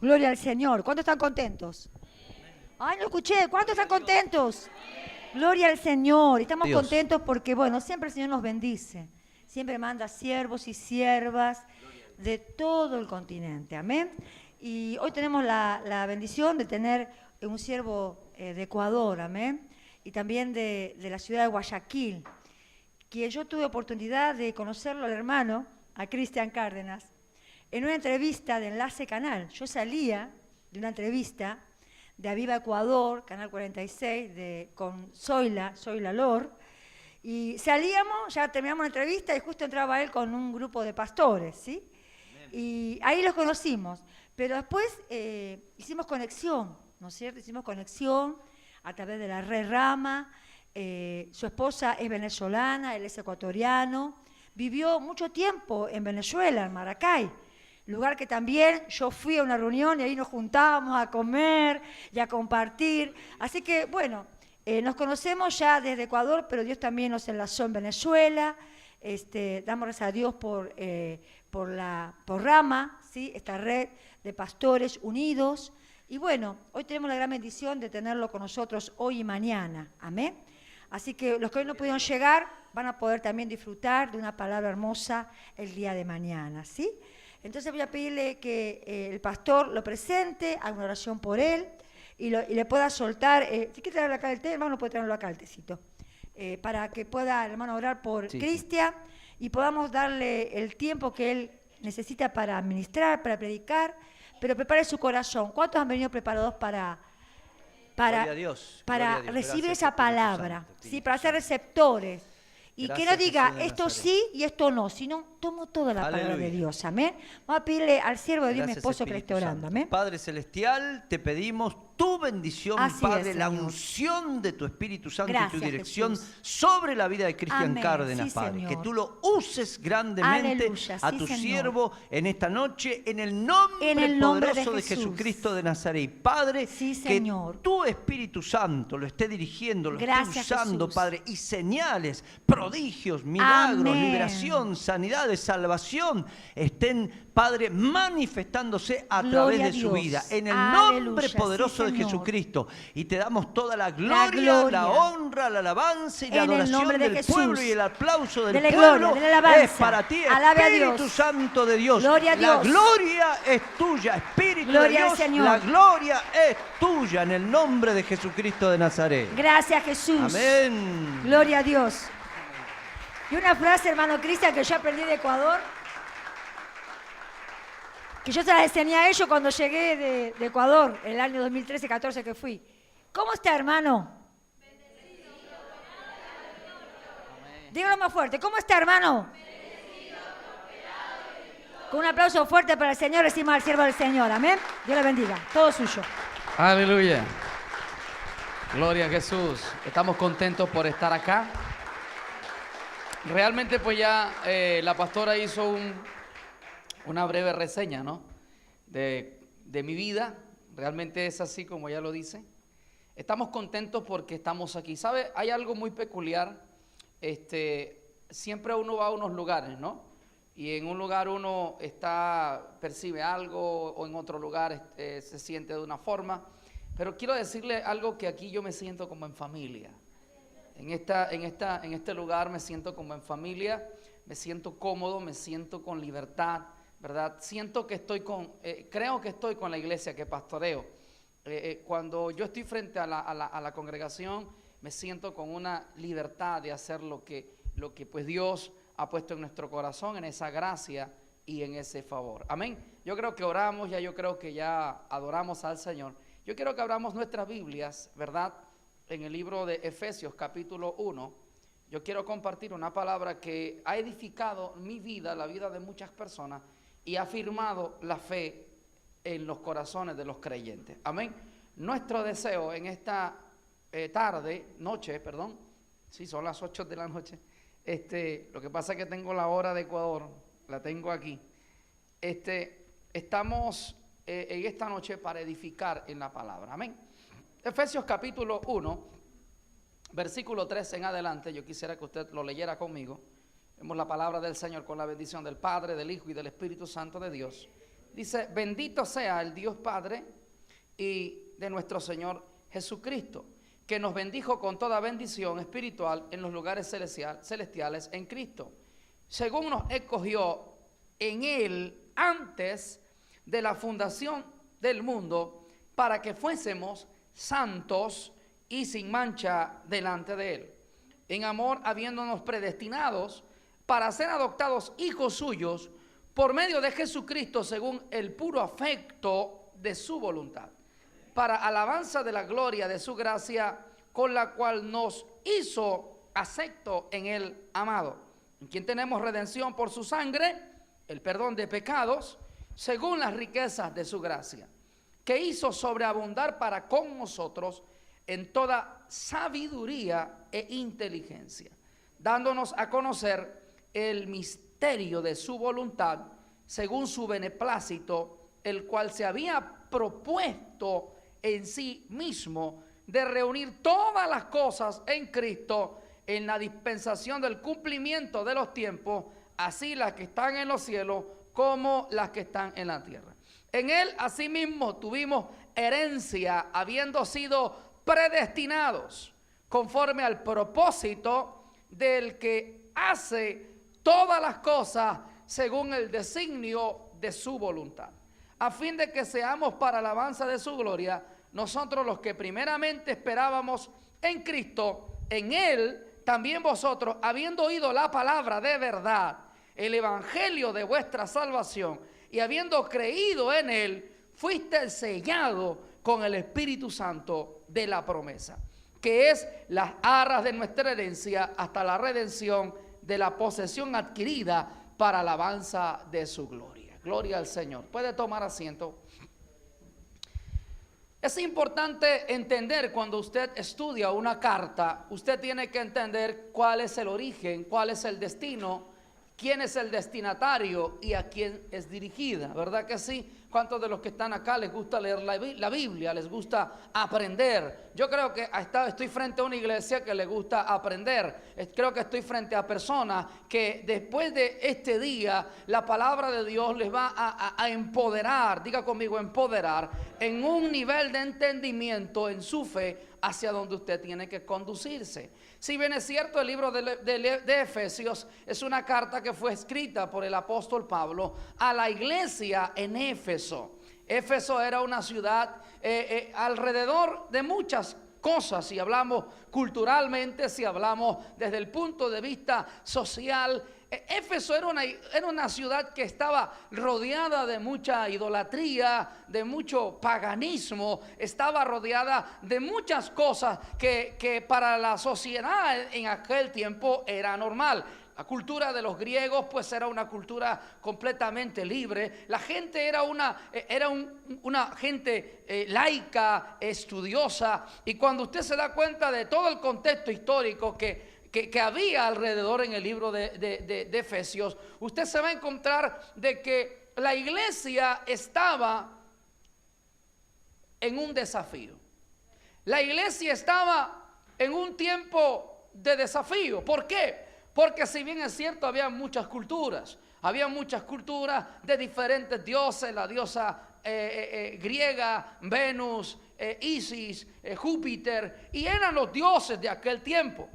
Gloria al Señor. ¿Cuántos están contentos? Ay, no escuché. ¿Cuántos están contentos? Gloria al Señor. Estamos contentos porque, bueno, siempre el Señor nos bendice. Siempre manda siervos y siervas de todo el continente. Amén. Y hoy tenemos la bendición de tener un siervo de Ecuador. Amén. Y también de la ciudad de Guayaquil, que yo tuve oportunidad de conocerlo al hermano, a Cristian Cárdenas, en una entrevista de Enlace Canal. Yo salía de una entrevista de Aviva Ecuador, Canal 46, con Zoila Lor, y salíamos, ya terminamos la entrevista y justo entraba él con un grupo de pastores, ¿sí? Y ahí los conocimos, pero después hicimos conexión, ¿no es cierto? Hicimos conexión a través de la red Rama. Su esposa es venezolana, él es ecuatoriano, vivió mucho tiempo en Venezuela, en Maracay, lugar que también yo fui a una reunión y ahí nos juntábamos a comer y a compartir. Así que, bueno, nos conocemos ya desde Ecuador, pero Dios también nos enlazó en Venezuela. Damos gracias a Dios por Rama, ¿sí? Esta red de pastores unidos. Y bueno, hoy tenemos la gran bendición de tenerlo con nosotros hoy y mañana. Amén. Así que los que hoy no pudieron llegar van a poder también disfrutar de una palabra hermosa el día de mañana, ¿sí? Entonces voy a pedirle que el pastor lo presente, haga una oración por él y le pueda soltar. Si quiere traerlo acá el té, hermano, puede traerlo acá el tecito. Para que pueda el hermano orar por Cristian y podamos darle el tiempo que él necesita para administrar, para predicar, pero prepare su corazón. ¿Cuántos han venido preparados para recibir esa palabra? ¿Sí? Para ser receptores. Y gracias, que no diga esto sí y esto no, sino tomo toda la palabra de Dios. Amén. Vamos a pedirle al siervo de Dios, mi esposo, que le esté orando. Amén. Padre Celestial, te pedimos tu bendición, Padre, la unción de tu Espíritu Santo y tu dirección sobre la vida de Cristian Cárdenas, Padre. Que tú lo uses grandemente a tu siervo en esta noche, en el nombre poderoso de Jesucristo de Nazaret. Padre, que tu Espíritu Santo lo esté dirigiendo, lo esté usando, Padre, y señales, prodigios, milagros, liberación, sanidades, salvación, estén, Padre, manifestándose a través de su vida. En el nombre poderoso de Jesucristo. Y te damos toda la gloria, la honra, la alabanza y la adoración del pueblo y el aplauso del pueblo. Es para ti, Espíritu Santo de Dios. La gloria es tuya, Espíritu de Dios. La gloria es tuya en el nombre de Jesucristo de Nazaret. Gracias, Jesús. Amén. Gloria a Dios. Y una frase, hermano Cristian, que yo aprendí de Ecuador, que yo se las enseñé a ellos cuando llegué de Ecuador, el año 2013-14 que fui. ¿Cómo está, hermano? Bendecido. Dígalo más fuerte. ¿Cómo está, hermano? Bendecido, con un aplauso fuerte para el Señor, recibimos al siervo del Señor. Amén. Dios le bendiga. Todo suyo. Aleluya. Gloria a Jesús. Estamos contentos por estar acá. Realmente pues ya la pastora hizo una breve reseña, ¿no? de mi vida. Realmente es así como ella lo dice. Estamos contentos porque estamos aquí. ¿Sabe? Hay algo muy peculiar. Siempre uno va a unos lugares, ¿no? Y en un lugar uno percibe algo, o en otro lugar se siente de una forma. Pero quiero decirle algo, que aquí yo me siento como en familia. En este lugar me siento como en familia, me siento cómodo, me siento con libertad, ¿verdad? Siento que creo que estoy con la iglesia que pastoreo. Cuando yo estoy frente a la congregación, me siento con una libertad de hacer lo que pues Dios ha puesto en nuestro corazón, en esa gracia y en ese favor. Amén. Yo creo que oramos, yo creo que ya adoramos al Señor. Yo quiero que abramos nuestras Biblias, ¿verdad? En el libro de Efesios capítulo 1, yo quiero compartir una palabra que ha edificado mi vida, la vida de muchas personas, y ha afirmado la fe en los corazones de los creyentes. Amén. Nuestro deseo en esta noche, sí, son las 8 de la noche. Lo que pasa es que tengo la hora de Ecuador, la tengo aquí. Estamos en esta noche para edificar en la palabra. Amén. Efesios capítulo 1, versículo 3 en adelante, yo quisiera que usted lo leyera conmigo. Vemos la palabra del Señor con la bendición del Padre, del Hijo y del Espíritu Santo de Dios. dice, bendito sea el Dios Padre y de nuestro Señor Jesucristo, que nos bendijo con toda bendición espiritual en los lugares celestiales en Cristo, según nos escogió en Él antes de la fundación del mundo, para que fuésemos santos y sin mancha delante de Él, en amor habiéndonos predestinados para ser adoptados hijos suyos por medio de Jesucristo, según el puro afecto de su voluntad, para alabanza de la gloria de su gracia, con la cual nos hizo acepto en el amado, en quien tenemos redención por su sangre, el perdón de pecados, según las riquezas de su gracia, que hizo sobreabundar para con nosotros en toda sabiduría e inteligencia, dándonos a conocer el misterio de su voluntad, según su beneplácito, el cual se había propuesto en sí mismo de reunir todas las cosas en Cristo, en la dispensación del cumplimiento de los tiempos, así las que están en los cielos como las que están en la tierra. En Él asimismo tuvimos herencia, habiendo sido predestinados conforme al propósito del que hace todas las cosas según el designio de su voluntad, a fin de que seamos para alabanza de su gloria, nosotros los que primeramente esperábamos en Cristo. En Él también vosotros, habiendo oído la palabra de verdad, el evangelio de vuestra salvación, y habiendo creído en Él, fuiste sellado con el Espíritu Santo de la promesa, que es las arras de nuestra herencia hasta la redención de la posesión adquirida para alabanza de su gloria. Gloria al Señor. Puede tomar asiento. Es importante entender, cuando usted estudia una carta, usted tiene que entender cuál es el origen, cuál es el destino, quién es el destinatario y a quién es dirigida, ¿verdad que sí? ¿Cuántos de los que están acá les gusta leer la Biblia, les gusta aprender? Yo creo que estoy frente a una iglesia que le gusta aprender. Creo que estoy frente a personas que después de este día la palabra de Dios les va a empoderar, diga conmigo empoderar, en un nivel de entendimiento en su fe hacia donde usted tiene que conducirse. Si bien es cierto, el libro de Efesios es una carta que fue escrita por el apóstol Pablo a la iglesia en Éfeso. Éfeso era una ciudad alrededor de muchas cosas, si hablamos culturalmente, si hablamos desde el punto de vista social. Éfeso era una ciudad que estaba rodeada de mucha idolatría, de mucho paganismo, estaba rodeada de muchas cosas que para la sociedad en aquel tiempo era normal. La cultura de los griegos pues era una cultura completamente libre. La gente era una gente laica, estudiosa, y cuando usted se da cuenta de todo el contexto histórico que había alrededor en el libro de Efesios, usted se va a encontrar de que la iglesia estaba en un desafío. La iglesia estaba en un tiempo de desafío. ¿Por qué? Porque si bien es cierto, había muchas culturas de diferentes dioses, la diosa griega, Venus, Isis, Júpiter, y eran los dioses de aquel tiempo.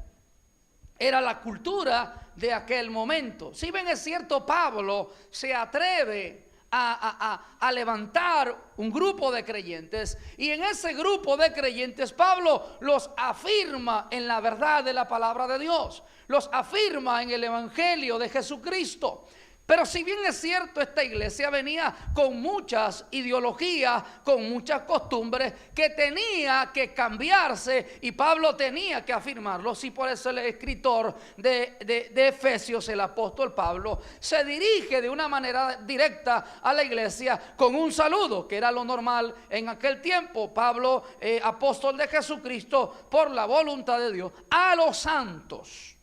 Era la cultura de aquel momento. Si bien es cierto, Pablo se atreve a levantar un grupo de creyentes, y en ese grupo de creyentes Pablo los afirma en la verdad de la palabra de Dios, los afirma en el evangelio de Jesucristo. Pero si bien es cierto, esta iglesia venía con muchas ideologías, con muchas costumbres que tenía que cambiarse, y Pablo tenía que afirmarlo. Y por eso el escritor de Efesios, el apóstol Pablo, se dirige de una manera directa a la iglesia con un saludo, que era lo normal en aquel tiempo. Pablo, apóstol de Jesucristo, por la voluntad de Dios, a los santos.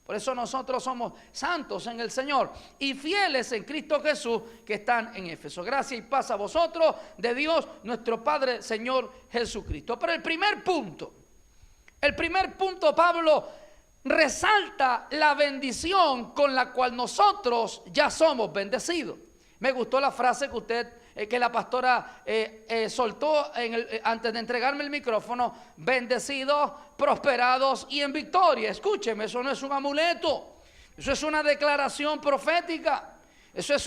Por eso nosotros somos santos en el Señor y fieles en Cristo Jesús, que están en Éfeso. Gracia y paz a vosotros de Dios nuestro Padre, Señor Jesucristo. Pero el primer punto, Pablo resalta la bendición con la cual nosotros ya somos bendecidos. Me gustó la frase que usted que la pastora soltó antes de entregarme el micrófono: bendecidos, prosperados y en victoria. Escúcheme, eso no es un amuleto, eso es una declaración profética. Esa es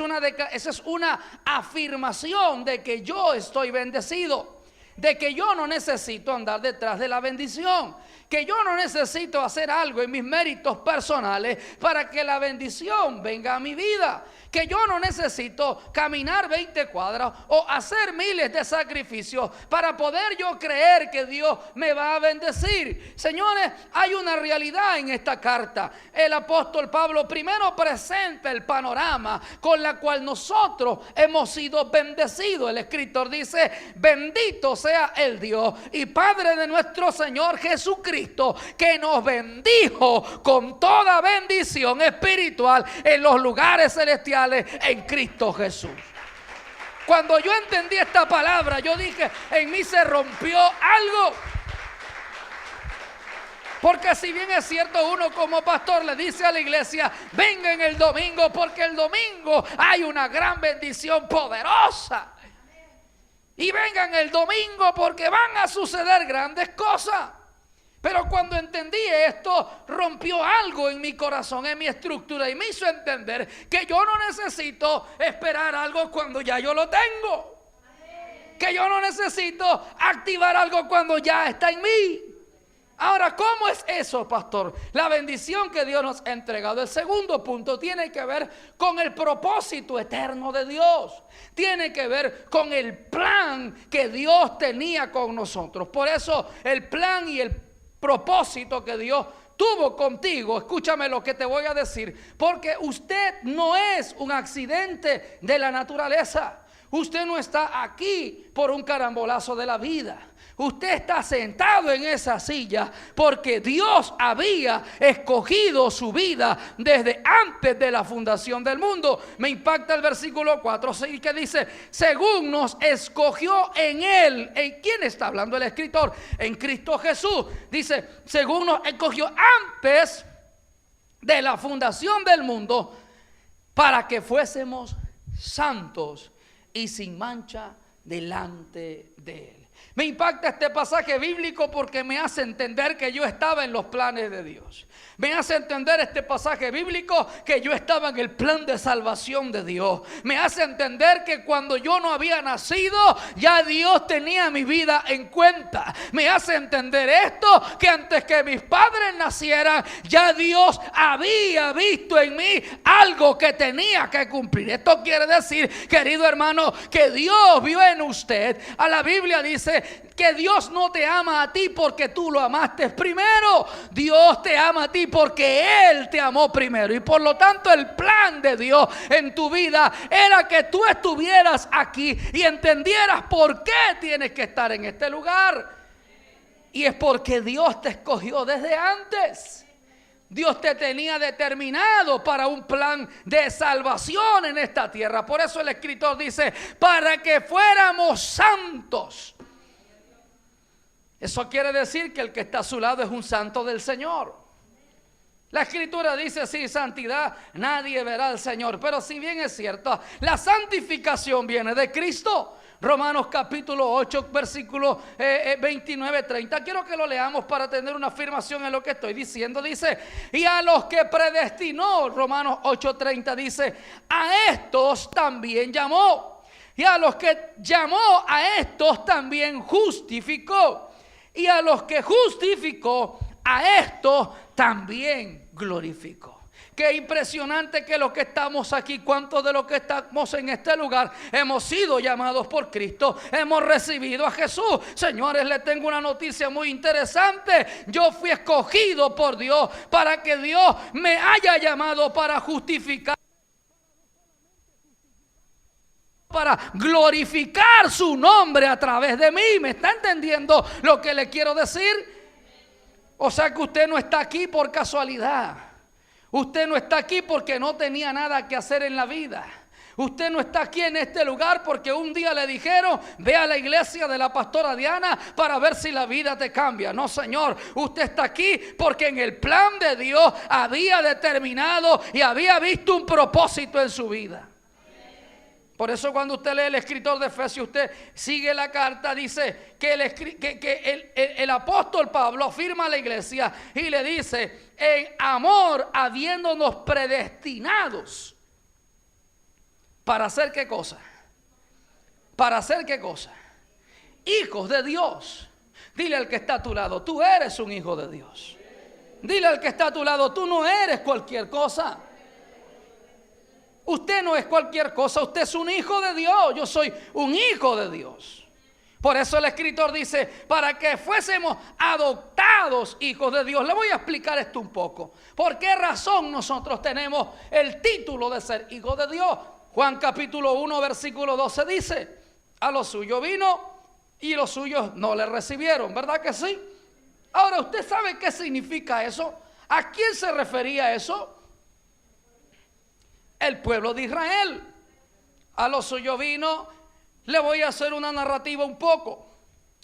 una afirmación de que yo estoy bendecido, de que yo no necesito andar detrás de la bendición, que yo no necesito hacer algo en mis méritos personales para que la bendición venga a mi vida, que yo no necesito caminar 20 cuadras o hacer miles de sacrificios para poder yo creer que Dios me va a bendecir. Señores, hay una realidad en esta carta. El apóstol Pablo primero presenta el panorama con la cual nosotros hemos sido bendecidos. El escritor dice: bendito sea el Dios y Padre de nuestro Señor Jesucristo, que nos bendijo con toda bendición espiritual en los lugares celestiales en Cristo Jesús. Cuando yo entendí esta palabra, yo dije: en mí se rompió algo. Porque si bien es cierto, uno como pastor le dice a la iglesia: vengan el domingo, porque el domingo hay una gran bendición poderosa. Y vengan el domingo porque van a suceder grandes cosas. Pero cuando entendí esto, rompió algo en mi corazón, en mi estructura, y me hizo entender que yo no necesito esperar algo cuando ya yo lo tengo. Que yo no necesito activar algo cuando ya está en mí. Ahora, ¿cómo es eso, pastor? La bendición que Dios nos ha entregado. El segundo punto tiene que ver con el propósito eterno de Dios. Tiene que ver con el plan que Dios tenía con nosotros. Por eso el plan y el propósito que Dios tuvo contigo, escúchame lo que te voy a decir, porque usted no es un accidente de la naturaleza. Usted no está aquí por un carambolazo de la vida. Usted está sentado en esa silla porque Dios había escogido su vida desde antes de la fundación del mundo. Me impacta el versículo 4, que dice: según nos escogió en Él. ¿En quién está hablando el escritor? En Cristo Jesús. Dice: según nos escogió antes de la fundación del mundo, para que fuésemos santos y sin mancha delante de Él. Me impacta este pasaje bíblico porque me hace entender que yo estaba en los planes de Dios. Me hace entender este pasaje bíblico que yo estaba en el plan de salvación de Dios. Me hace entender que cuando yo no había nacido, ya Dios tenía mi vida en cuenta. Me hace entender esto, que antes que mis padres nacieran, ya Dios había visto en mí algo que tenía que cumplir. Esto quiere decir, querido hermano, que Dios vio en usted. A la Biblia dice que Dios no te ama a ti porque tú lo amaste primero. Dios te ama a ti porque Él te amó primero. Y por lo tanto el plan de Dios en tu vida era que tú estuvieras aquí y entendieras por qué tienes que estar en este lugar. Y es porque Dios te escogió desde antes. Dios te tenía determinado para un plan de salvación en esta tierra. Por eso el escritor dice: para que fuéramos santos. Eso quiere decir que el que está a su lado es un santo del Señor. La escritura dice: sin santidad nadie verá al Señor. Pero si bien es cierto, la santificación viene de Cristo. Romanos capítulo 8, versículo 29-30. Quiero que lo leamos para tener una afirmación en lo que estoy diciendo. Dice: y a los que predestinó, Romanos 8:30 dice: a estos también llamó. Y a los que llamó, a estos también justificó. Y a los que justificó, a estos también glorificó. Qué impresionante que los que estamos aquí, cuántos de los que estamos en este lugar hemos sido llamados por Cristo, hemos recibido a Jesús. Señores, les tengo una noticia muy interesante. Yo fui escogido por Dios para que Dios me haya llamado para justificar, para glorificar su nombre a través de mí. ¿Me está entendiendo lo que le quiero decir? O sea que usted no está aquí por casualidad. Usted no está aquí porque no tenía nada que hacer en la vida. Usted no está aquí en este lugar porque un día le dijeron: ve a la iglesia de la pastora Diana para ver si la vida te cambia. No, señor, usted está aquí porque en el plan de Dios había determinado y había visto un propósito en su vida. Por eso cuando usted lee el escritor de Efesios, usted sigue la carta, dice que el apóstol Pablo afirma a la iglesia y le dice, en amor habiéndonos predestinados. ¿Para hacer qué cosa? ¿Para hacer qué cosa? Hijos de Dios. Dile al que está a tu lado, tú eres un hijo de Dios. Dile al que está a tu lado, tú no eres cualquier cosa. Usted no es cualquier cosa, usted es un hijo de Dios. Yo soy un hijo de Dios. Por eso el escritor dice, para que fuésemos adoptados hijos de Dios. Le voy a explicar esto un poco. ¿Por qué razón nosotros tenemos el título de ser hijos de Dios? Juan capítulo 1 versículo 12 dice, a los suyos vino y los suyos no le recibieron. ¿Verdad que sí? Ahora, ¿usted sabe qué significa eso? ¿A quién se refería eso? El pueblo de Israel. A lo suyo vino. Le voy a hacer una narrativa un poco.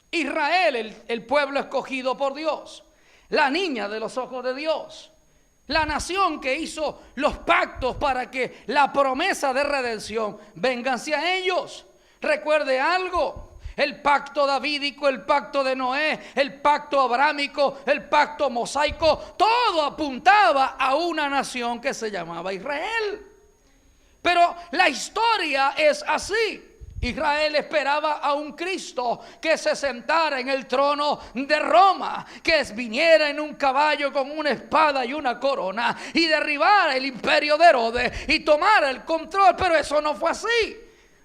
Israel, el pueblo escogido por Dios, la niña de los ojos de Dios, la nación que hizo los pactos para que la promesa de redención venga hacia ellos. Recuerde algo, el pacto davídico, el pacto de Noé, el pacto abrámico, el pacto mosaico, todo apuntaba a una nación que se llamaba Israel. Pero la historia es así. Israel esperaba a un Cristo que se sentara en el trono de Roma, que viniera en un caballo con una espada y una corona y derribara el imperio de Herodes y tomara el control, pero eso no fue así.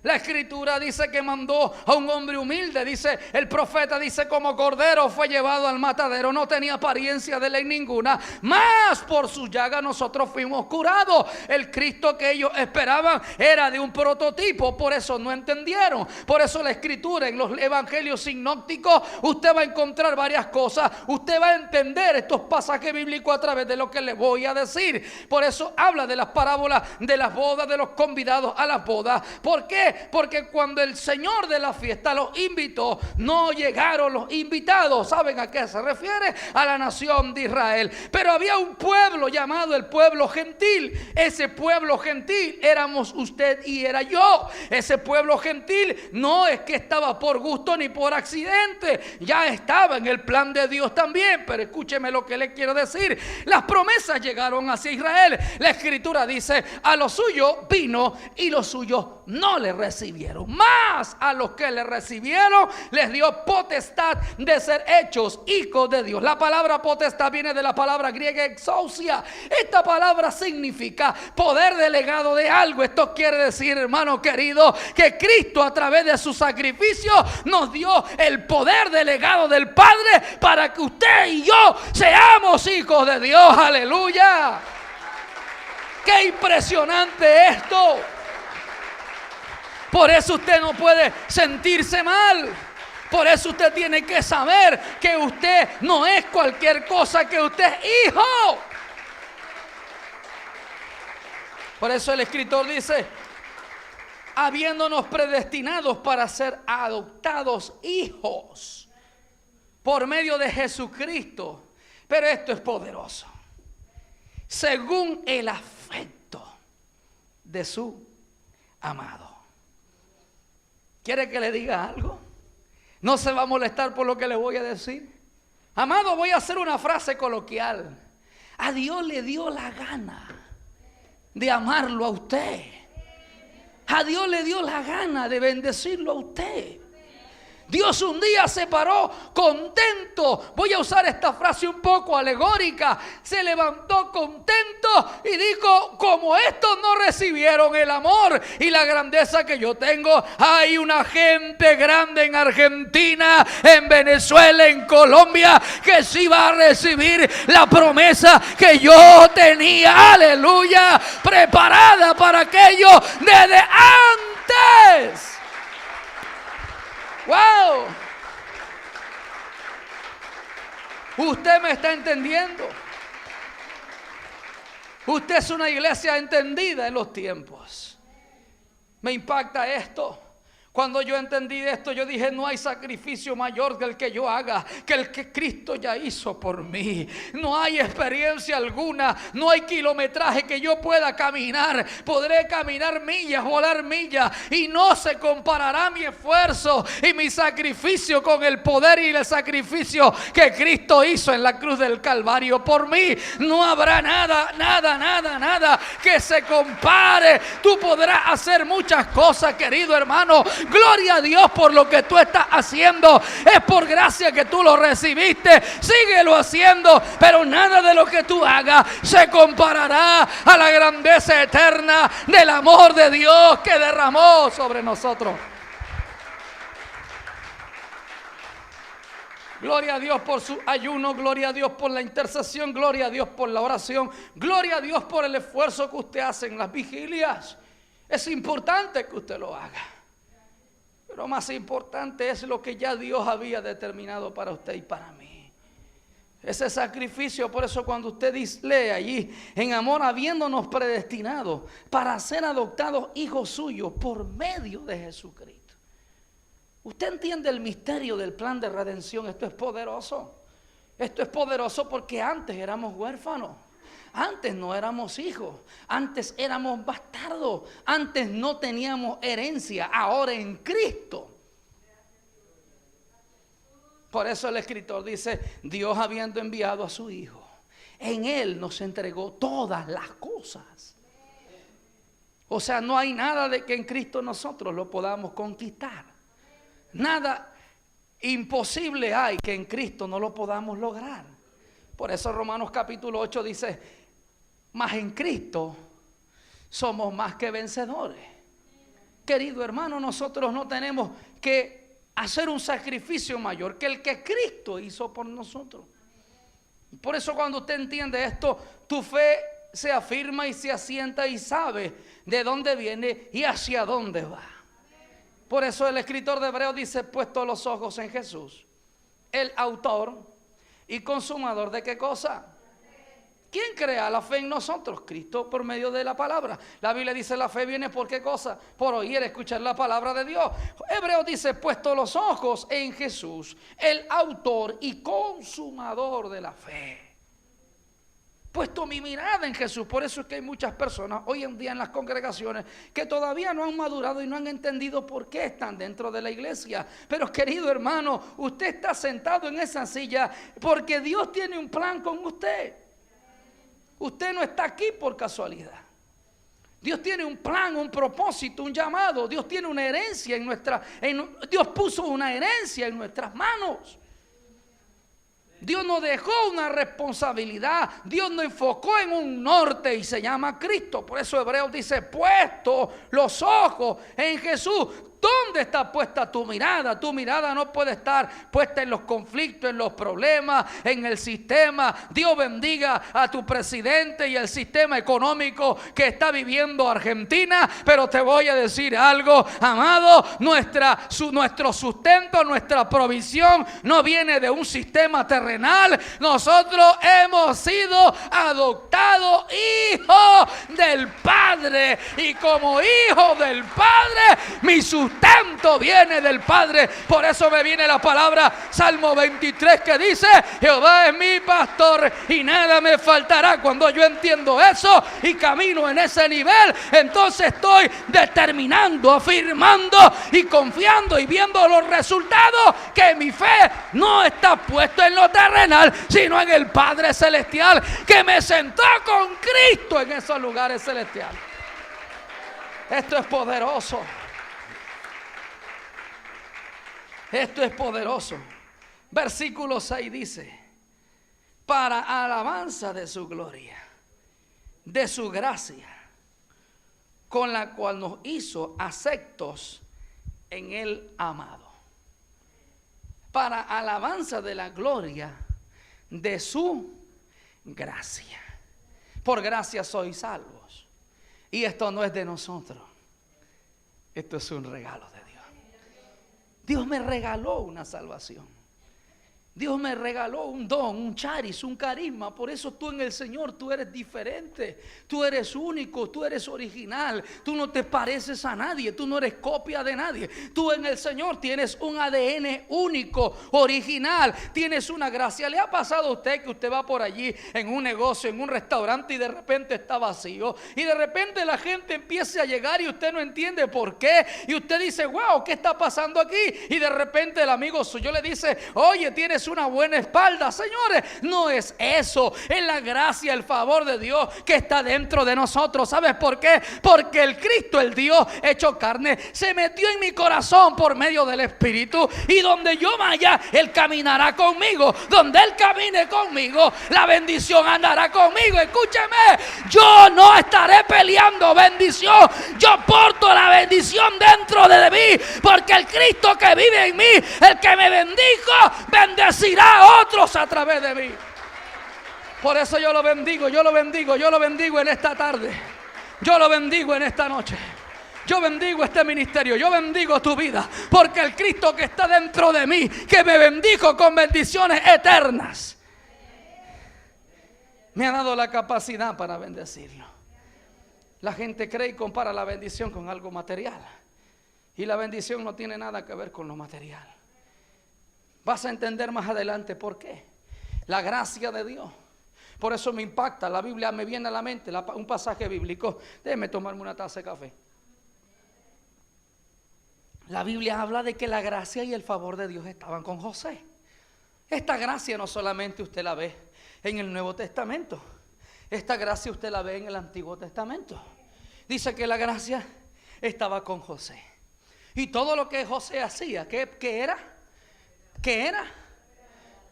La escritura dice que mandó a un hombre humilde, dice el profeta, dice como cordero fue llevado al matadero, no tenía apariencia de ley ninguna, mas por su llaga nosotros fuimos curados. El Cristo que ellos esperaban era de un prototipo, por eso no entendieron. Por eso la escritura en los evangelios sinópticos usted va a encontrar varias cosas, usted va a entender estos pasajes bíblicos a través de lo que le voy a decir. Por eso habla de las parábolas de las bodas, de los convidados a las bodas. ¿Por qué? Porque cuando el Señor de la fiesta los invitó, no llegaron los invitados. ¿Saben a qué se refiere? A la nación de Israel. Pero había un pueblo llamado el pueblo gentil. Ese pueblo gentil éramos usted y era yo. Ese pueblo gentil no es que estaba por gusto ni por accidente, ya estaba en el plan de Dios también. Pero escúcheme lo que le quiero decir. Las promesas llegaron hacia Israel. La escritura dice, a los suyos vino y los suyos no le recibieron. Más a los que le recibieron les dio potestad de ser hechos hijos de Dios. La palabra potestad viene de la palabra griega exousia. Esta palabra significa poder delegado de algo. Esto quiere decir, hermano querido, que Cristo a través de su sacrificio nos dio el poder delegado del Padre para que usted y yo seamos hijos de Dios. Aleluya. Qué impresionante esto. Por eso usted no puede sentirse mal. Por eso usted tiene que saber que usted no es cualquier cosa, que usted es hijo. Por eso el escritor dice, habiéndonos predestinados para ser adoptados hijos por medio de Jesucristo. Pero esto es poderoso. Según el afecto de su amado. ¿Quiere que le diga algo? No se va a molestar por lo que le voy a decir. Amado, voy a hacer una frase coloquial. A Dios le dio la gana de amarlo a usted. A Dios le dio la gana de bendecirlo a usted. Dios un día se paró contento. Voy a usar esta frase un poco alegórica. Se levantó contento y dijo, como estos no recibieron el amor y la grandeza que yo tengo, hay una gente grande en Argentina, en Venezuela, en Colombia, que sí va a recibir la promesa que yo tenía, aleluya, preparada para aquellos desde antes. ¡Wow! Usted me está entendiendo. Usted es una iglesia entendida en los tiempos. Me impacta esto. Cuando yo entendí esto, yo dije, no hay sacrificio mayor que el que yo haga, que el que Cristo ya hizo por mí. No hay experiencia alguna, no hay kilometraje que yo pueda caminar. Podré caminar millas, volar millas, y no se comparará mi esfuerzo y mi sacrificio con el poder y el sacrificio que Cristo hizo en la cruz del Calvario por mí. No habrá nada que se compare. Tú podrás hacer muchas cosas, querido hermano. Gloria a Dios por lo que tú estás haciendo. Es por gracia que tú lo recibiste. Síguelo haciendo, pero nada de lo que tú hagas se comparará a la grandeza eterna del amor de Dios que derramó sobre nosotros. Gloria a Dios por su ayuno, gloria a Dios por la intercesión, gloria a Dios por la oración, gloria a Dios por el esfuerzo que usted hace en las vigilias. Es importante que usted lo haga. Pero más importante es lo que ya Dios había determinado para usted y para mí. Ese sacrificio, por eso cuando usted lee allí, en amor habiéndonos predestinado para ser adoptados hijos suyos por medio de Jesucristo. Usted entiende el misterio del plan de redención. Esto es poderoso. Esto es poderoso porque antes éramos huérfanos. Antes no éramos hijos, antes éramos bastardos, antes no teníamos herencia, ahora en Cristo. Por eso el escritor dice, Dios habiendo enviado a su Hijo, en Él nos entregó todas las cosas. O sea, no hay nada de que en Cristo nosotros lo podamos conquistar. Nada imposible hay que en Cristo no lo podamos lograr. Por eso Romanos capítulo 8 dice, mas en Cristo somos más que vencedores. Querido hermano, nosotros no tenemos que hacer un sacrificio mayor que el que Cristo hizo por nosotros. Por eso cuando usted entiende esto, tu fe se afirma y se asienta y sabe de dónde viene y hacia dónde va. Por eso el escritor de Hebreos dice, puesto los ojos en Jesús, el autor y consumador de ¿qué cosa? ¿Quién crea la fe en nosotros? Cristo por medio de la palabra. La Biblia dice la fe viene por ¿qué cosa? Por oír, escuchar la palabra de Dios. Hebreos dice, puesto los ojos en Jesús, el autor y consumador de la fe. Puesto mi mirada en Jesús. Por eso es que hay muchas personas hoy en día en las congregaciones que todavía no han madurado y no han entendido por qué están dentro de la iglesia. Pero querido hermano, usted está sentado en esa silla porque Dios tiene un plan con usted. Usted no está aquí por casualidad. Dios tiene un plan, un propósito, un llamado. Dios tiene una herencia Dios puso una herencia en nuestras manos. Dios nos dejó una responsabilidad. Dios nos enfocó en un norte y se llama Cristo. Por eso Hebreos dice, puesto los ojos en Jesús. ¿Dónde está puesta tu mirada? Tu mirada no puede estar puesta en los conflictos, en los problemas, en el sistema. Dios bendiga a tu presidente y el sistema económico que está viviendo Argentina. Pero te voy a decir algo, amado, nuestro sustento, nuestra provisión no viene de un sistema terrenal. Nosotros hemos sido adoptados hijos del Padre. Y como hijo del Padre, mi sustento viene del Padre. Por eso me viene la palabra Salmo 23 que dice, Jehová es mi pastor y nada me faltará. Cuando yo entiendo eso y camino en ese nivel, entonces estoy determinando, afirmando y confiando y viendo los resultados, que mi fe no está puesta en lo terrenal, sino en el Padre celestial que me sentó con Cristo en esos lugares celestiales. Esto es poderoso. Esto es poderoso. Versículo 6 dice, para alabanza de su gloria, de su gracia, con la cual nos hizo aceptos en el amado. Para alabanza de la gloria de su gracia. Por gracia sois salvos. Y esto no es de nosotros. Esto es un regalo de Dios. Dios me regaló una salvación. Dios me regaló un don, un charis, un carisma. Por eso tú en el Señor, tú eres diferente. Tú eres único, tú eres original. Tú no te pareces a nadie, tú no eres copia de nadie. Tú en el Señor tienes un ADN único, original. Tienes una gracia. ¿Le ha pasado a usted que usted va por allí en un negocio, en un restaurante y de repente está vacío? Y de repente la gente empieza a llegar y usted no entiende por qué. Y usted dice, wow, ¿qué está pasando aquí? Y de repente el amigo suyo le dice, oye, tienes una buena espalda. Señores, no es eso, es la gracia, el favor de Dios que está dentro de nosotros. ¿Sabes por qué? Porque el Cristo, el Dios hecho carne, se metió en mi corazón por medio del Espíritu, y donde yo vaya, Él caminará conmigo. Donde Él camine conmigo, la bendición andará conmigo. Escúcheme, yo no estaré peleando bendición, yo porto la bendición dentro de mí, porque el Cristo que vive en mí, el que me bendijo, bendecirá a otros a través de mí. Por eso yo lo bendigo, yo lo bendigo, yo lo bendigo en esta tarde, yo lo bendigo en esta noche, yo bendigo este ministerio, yo bendigo tu vida, porque el Cristo que está dentro de mí, que me bendijo con bendiciones eternas, me ha dado la capacidad para bendecirlo. La gente cree y compara la bendición con algo material, y la bendición no tiene nada que ver con lo material. Vas a entender más adelante por qué. La gracia de Dios. Por eso me impacta. La Biblia me viene a la mente un pasaje bíblico. Déjeme tomarme una taza de café. La Biblia habla de que la gracia y el favor de Dios estaban con José. Esta gracia no solamente usted la ve en el Nuevo Testamento. Esta gracia usted la ve en el Antiguo Testamento. Dice que la gracia estaba con José. Y todo lo que José hacía, ¿qué era? ¿Qué era?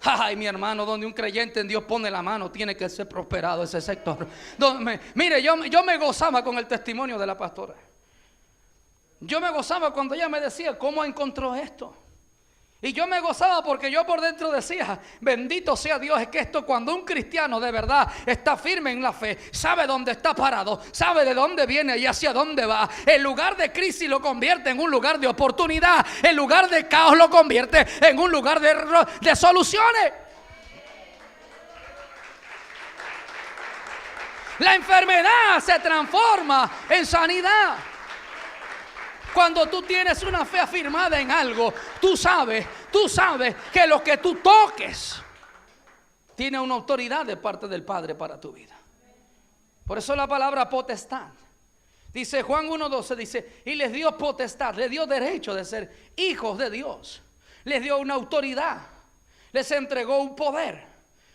Ay, mi hermano, donde un creyente en Dios pone la mano, tiene que ser prosperado ese sector. Mire, yo me gozaba con el testimonio de la pastora. Yo me gozaba cuando ella me decía, ¿cómo encontró esto? Y yo me gozaba porque yo por dentro decía, bendito sea Dios. Es que esto, cuando un cristiano de verdad está firme en la fe, sabe dónde está parado, sabe de dónde viene y hacia dónde va. El lugar de crisis lo convierte en un lugar de oportunidad. El lugar de caos lo convierte en un lugar de soluciones. La enfermedad se transforma en sanidad. Cuando tú tienes una fe afirmada en algo, tú sabes que lo que tú toques tiene una autoridad de parte del Padre para tu vida. Por eso la palabra potestad. Dice Juan 1:12, dice, y les dio potestad, les dio derecho de ser hijos de Dios. Les dio una autoridad, les entregó un poder.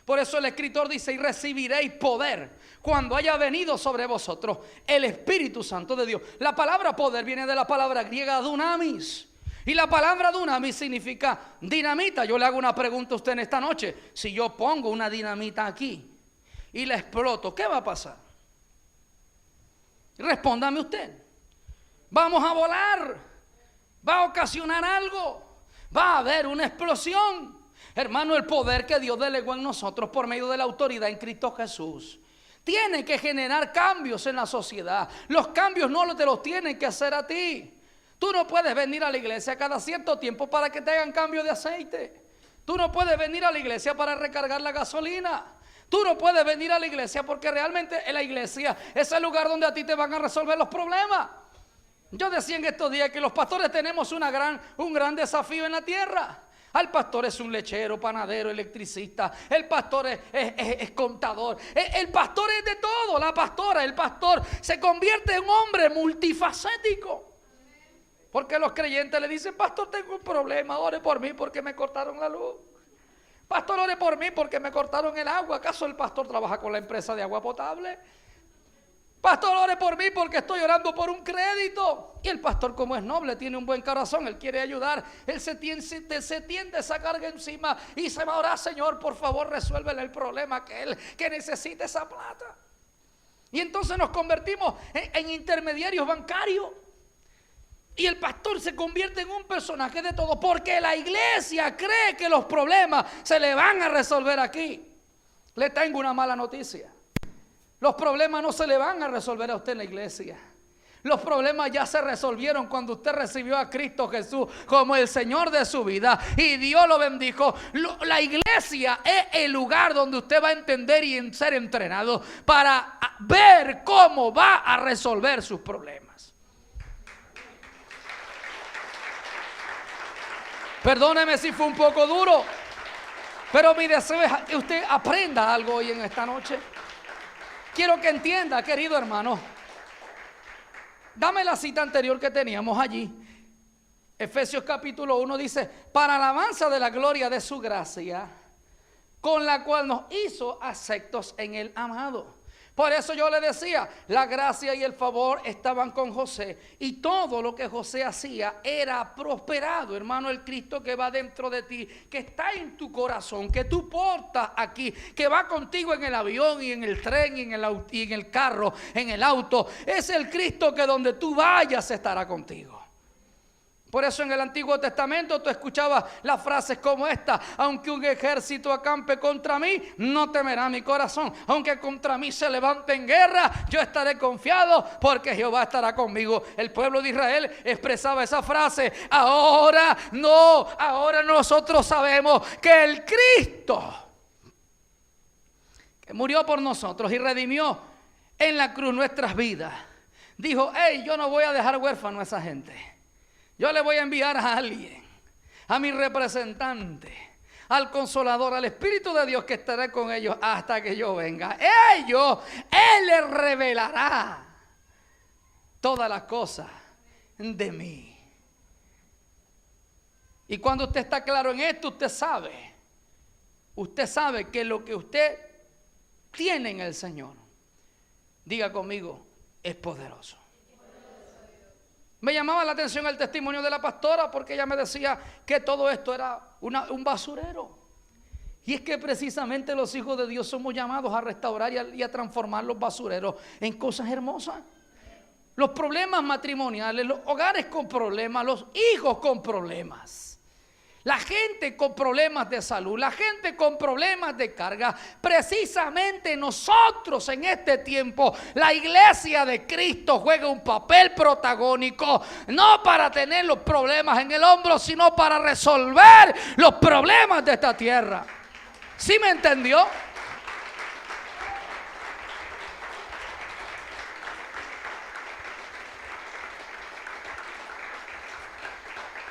Por eso el escritor dice, y recibiréis poder cuando haya venido sobre vosotros el Espíritu Santo de Dios. La palabra poder viene de la palabra griega dunamis. Y la palabra dunamis significa dinamita. Yo le hago una pregunta a usted en esta noche. Si yo pongo una dinamita aquí y la exploto, ¿qué va a pasar? Respóndame usted. Vamos a volar. Va a ocasionar algo. Va a haber una explosión. Hermano, el poder que Dios delegó en nosotros por medio de la autoridad en Cristo Jesús tiene que generar cambios en la sociedad. Los cambios no te los tienen que hacer a ti. Tú no puedes venir a la iglesia cada cierto tiempo para que te hagan cambio de aceite. Tú no puedes venir a la iglesia para recargar la gasolina. Tú no puedes venir a la iglesia porque realmente en la iglesia es el lugar donde a ti te van a resolver los problemas. Yo decía en estos días que los pastores tenemos un gran desafío en la tierra. El pastor es un lechero, panadero, electricista. El pastor es contador. El pastor es de todo. La pastora, el pastor se convierte en un hombre multifacético. Porque los creyentes le dicen, pastor, tengo un problema, ore por mí porque me cortaron la luz. Pastor, ore por mí porque me cortaron el agua. ¿Acaso el pastor trabaja con la empresa de agua potable? Pastor, ore por mí porque estoy orando por un crédito. Y el pastor, como es noble, tiene un buen corazón, él quiere ayudar. Él se tiende esa carga encima y se va a orar, Señor, por favor, resuélvele el problema que necesita esa plata. Y entonces nos convertimos en intermediarios bancarios. Y el pastor se convierte en un personaje de todo, porque la iglesia cree que los problemas se le van a resolver aquí. Le tengo una mala noticia. Los problemas no se le van a resolver a usted en la iglesia. Los problemas ya se resolvieron cuando usted recibió a Cristo Jesús como el Señor de su vida y Dios lo bendijo. La iglesia es el lugar donde usted va a entender y ser entrenado para ver cómo va a resolver sus problemas. Perdóneme si fue un poco duro, pero mi deseo es que usted aprenda algo hoy en esta noche. Quiero que entienda, querido hermano. Dame la cita anterior que teníamos allí. Efesios capítulo 1 dice: para alabanza de la gloria de su gracia, con la cual nos hizo aceptos en el amado. Por eso yo le decía, la gracia y el favor estaban con José, y todo lo que José hacía era prosperado. Hermano, el Cristo que va dentro de ti, que está en tu corazón, que tú portas aquí, que va contigo en el avión y en el tren y en el carro, en el auto, es el Cristo que donde tú vayas estará contigo. Por eso en el Antiguo Testamento tú escuchabas las frases como esta: aunque un ejército acampe contra mí, no temerá mi corazón. Aunque contra mí se levante en guerra, yo estaré confiado porque Jehová estará conmigo. El pueblo de Israel expresaba esa frase. Ahora nosotros sabemos que el Cristo que murió por nosotros y redimió en la cruz nuestras vidas, dijo: hey, yo no voy a dejar huérfano a esa gente. Yo le voy a enviar a alguien, a mi representante, al Consolador, al Espíritu de Dios, que estará con ellos hasta que yo venga. Él les revelará todas las cosas de mí. Y cuando usted está claro en esto, usted sabe que lo que usted tiene en el Señor, diga conmigo, es poderoso. Me llamaba la atención el testimonio de la pastora, porque ella me decía que todo esto era un basurero. Y es que precisamente los hijos de Dios somos llamados a restaurar y a transformar los basureros en cosas hermosas. Los problemas matrimoniales, los hogares con problemas, los hijos con problemas, la gente con problemas de salud, la gente con problemas de carga. Precisamente nosotros en este tiempo, la iglesia de Cristo juega un papel protagónico, no para tener los problemas en el hombro, sino para resolver los problemas de esta tierra. ¿Sí me entendió?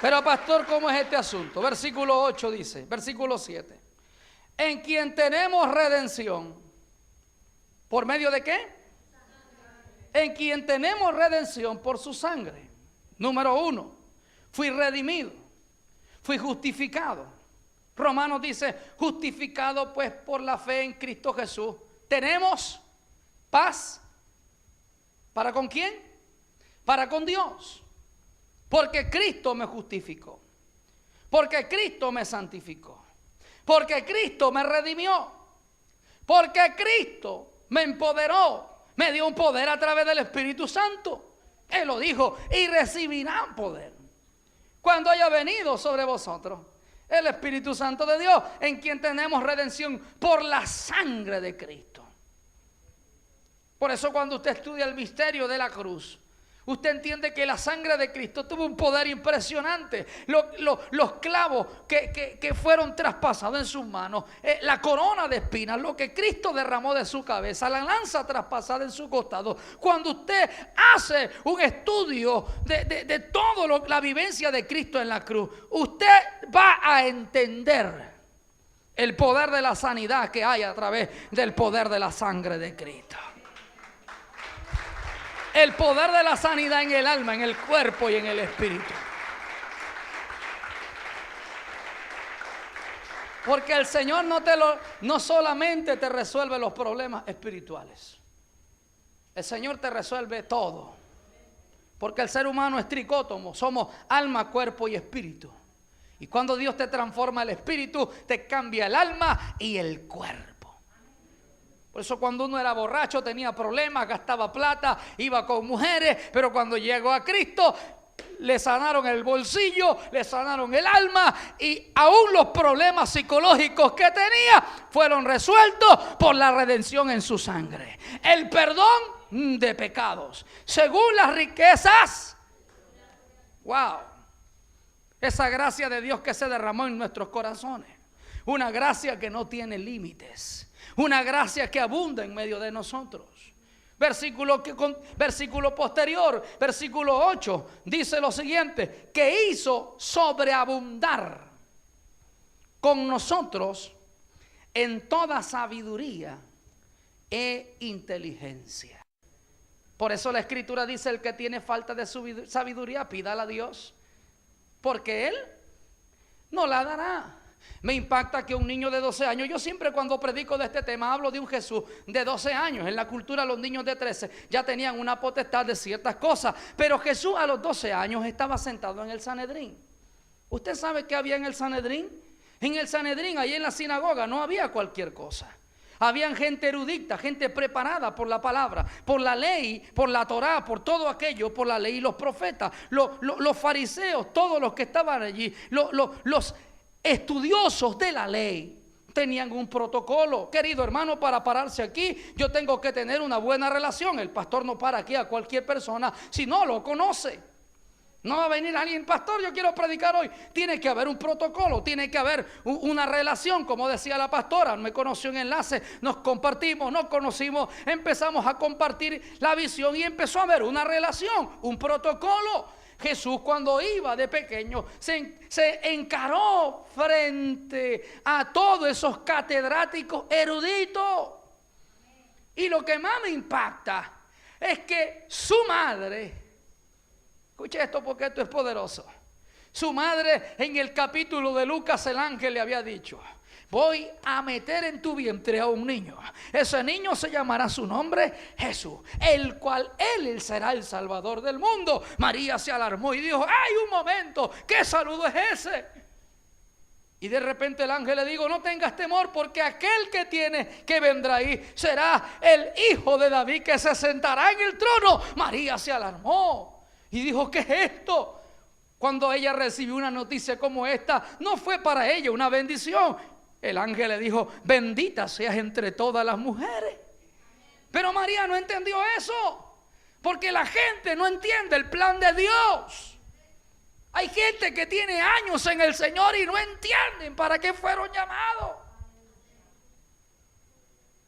Pero pastor, ¿cómo es este asunto? Versículo 8 dice, versículo 7. En quien tenemos redención. ¿Por medio de qué? En quien tenemos redención por su sangre. Número 1, fui redimido, fui justificado. Romanos dice, justificado pues por la fe en Cristo Jesús. Tenemos paz. ¿Para con quién? Para con Dios. Porque Cristo me justificó, porque Cristo me santificó, porque Cristo me redimió, porque Cristo me empoderó, me dio un poder a través del Espíritu Santo. Él lo dijo: y recibirán poder cuando haya venido sobre vosotros el Espíritu Santo de Dios, en quien tenemos redención por la sangre de Cristo. Por eso cuando usted estudia el misterio de la cruz, usted entiende que la sangre de Cristo tuvo un poder impresionante. Los clavos que fueron traspasados en sus manos, la corona de espinas, lo que Cristo derramó de su cabeza, la lanza traspasada en su costado. Cuando usted hace un estudio de toda la vivencia de Cristo en la cruz, usted va a entender el poder de la sanidad que hay a través del poder de la sangre de Cristo. El poder de la sanidad en el alma, en el cuerpo y en el espíritu. Porque el Señor no solamente te resuelve los problemas espirituales. El Señor te resuelve todo. Porque el ser humano es tricótomo. Somos alma, cuerpo y espíritu. Y cuando Dios te transforma el espíritu, te cambia el alma y el cuerpo. Por eso cuando uno era borracho tenía problemas, gastaba plata, iba con mujeres, pero cuando llegó a Cristo le sanaron el bolsillo, le sanaron el alma, y aún los problemas psicológicos que tenía fueron resueltos por la redención en su sangre. El perdón de pecados, según las riquezas. Wow. Esa gracia de Dios que se derramó en nuestros corazones. Una gracia que no tiene límites. Una gracia que abunda en medio de nosotros. Versículo posterior, versículo 8, dice lo siguiente: que hizo sobreabundar con nosotros en toda sabiduría e inteligencia. Por eso la Escritura dice: el que tiene falta de sabiduría, pídala a Dios, porque Él no la dará. Me impacta que un niño de 12 años, yo siempre cuando predico de este tema hablo de un Jesús de 12 años. En la cultura los niños de 13 ya tenían una potestad de ciertas cosas, pero Jesús a los 12 años estaba sentado en el Sanedrín. ¿Usted sabe qué había en el Sanedrín? En el Sanedrín, ahí en la sinagoga, no había cualquier cosa. Habían gente erudita, gente preparada por la palabra, por la ley, por la Torá, por todo aquello, por la ley y los profetas, los fariseos, todos los que estaban allí, los estudiosos de la ley tenían un protocolo. Querido hermano, para pararse aquí yo tengo que tener una buena relación. El pastor no para aquí a cualquier persona si no lo conoce. No va a venir alguien: pastor, yo quiero predicar hoy. Tiene que haber un protocolo, tiene que haber una relación. Como decía la pastora, me conoció en Enlace, nos compartimos, nos conocimos, empezamos a compartir la visión y empezó a haber una relación, un protocolo. Jesús, cuando iba de pequeño, se encaró frente a todos esos catedráticos eruditos. Y lo que más me impacta es que su madre, escuche esto porque esto es poderoso, su madre en el capítulo de Lucas, el ángel le había dicho: voy a meter en tu vientre a un niño. Ese niño se llamará su nombre Jesús, el cual él será el salvador del mundo. María se alarmó y dijo: ¡ay, un momento! ¿Qué saludo es ese? Y de repente el ángel le dijo: no tengas temor, porque aquel que vendrá ahí será el hijo de David, que se sentará en el trono. María se alarmó y dijo: ¿qué es esto? Cuando ella recibió una noticia como esta, no fue para ella una bendición. El ángel le dijo: bendita seas entre todas las mujeres. Pero María no entendió eso, porque la gente no entiende el plan de Dios. Hay gente que tiene años en el Señor y no entienden para qué fueron llamados.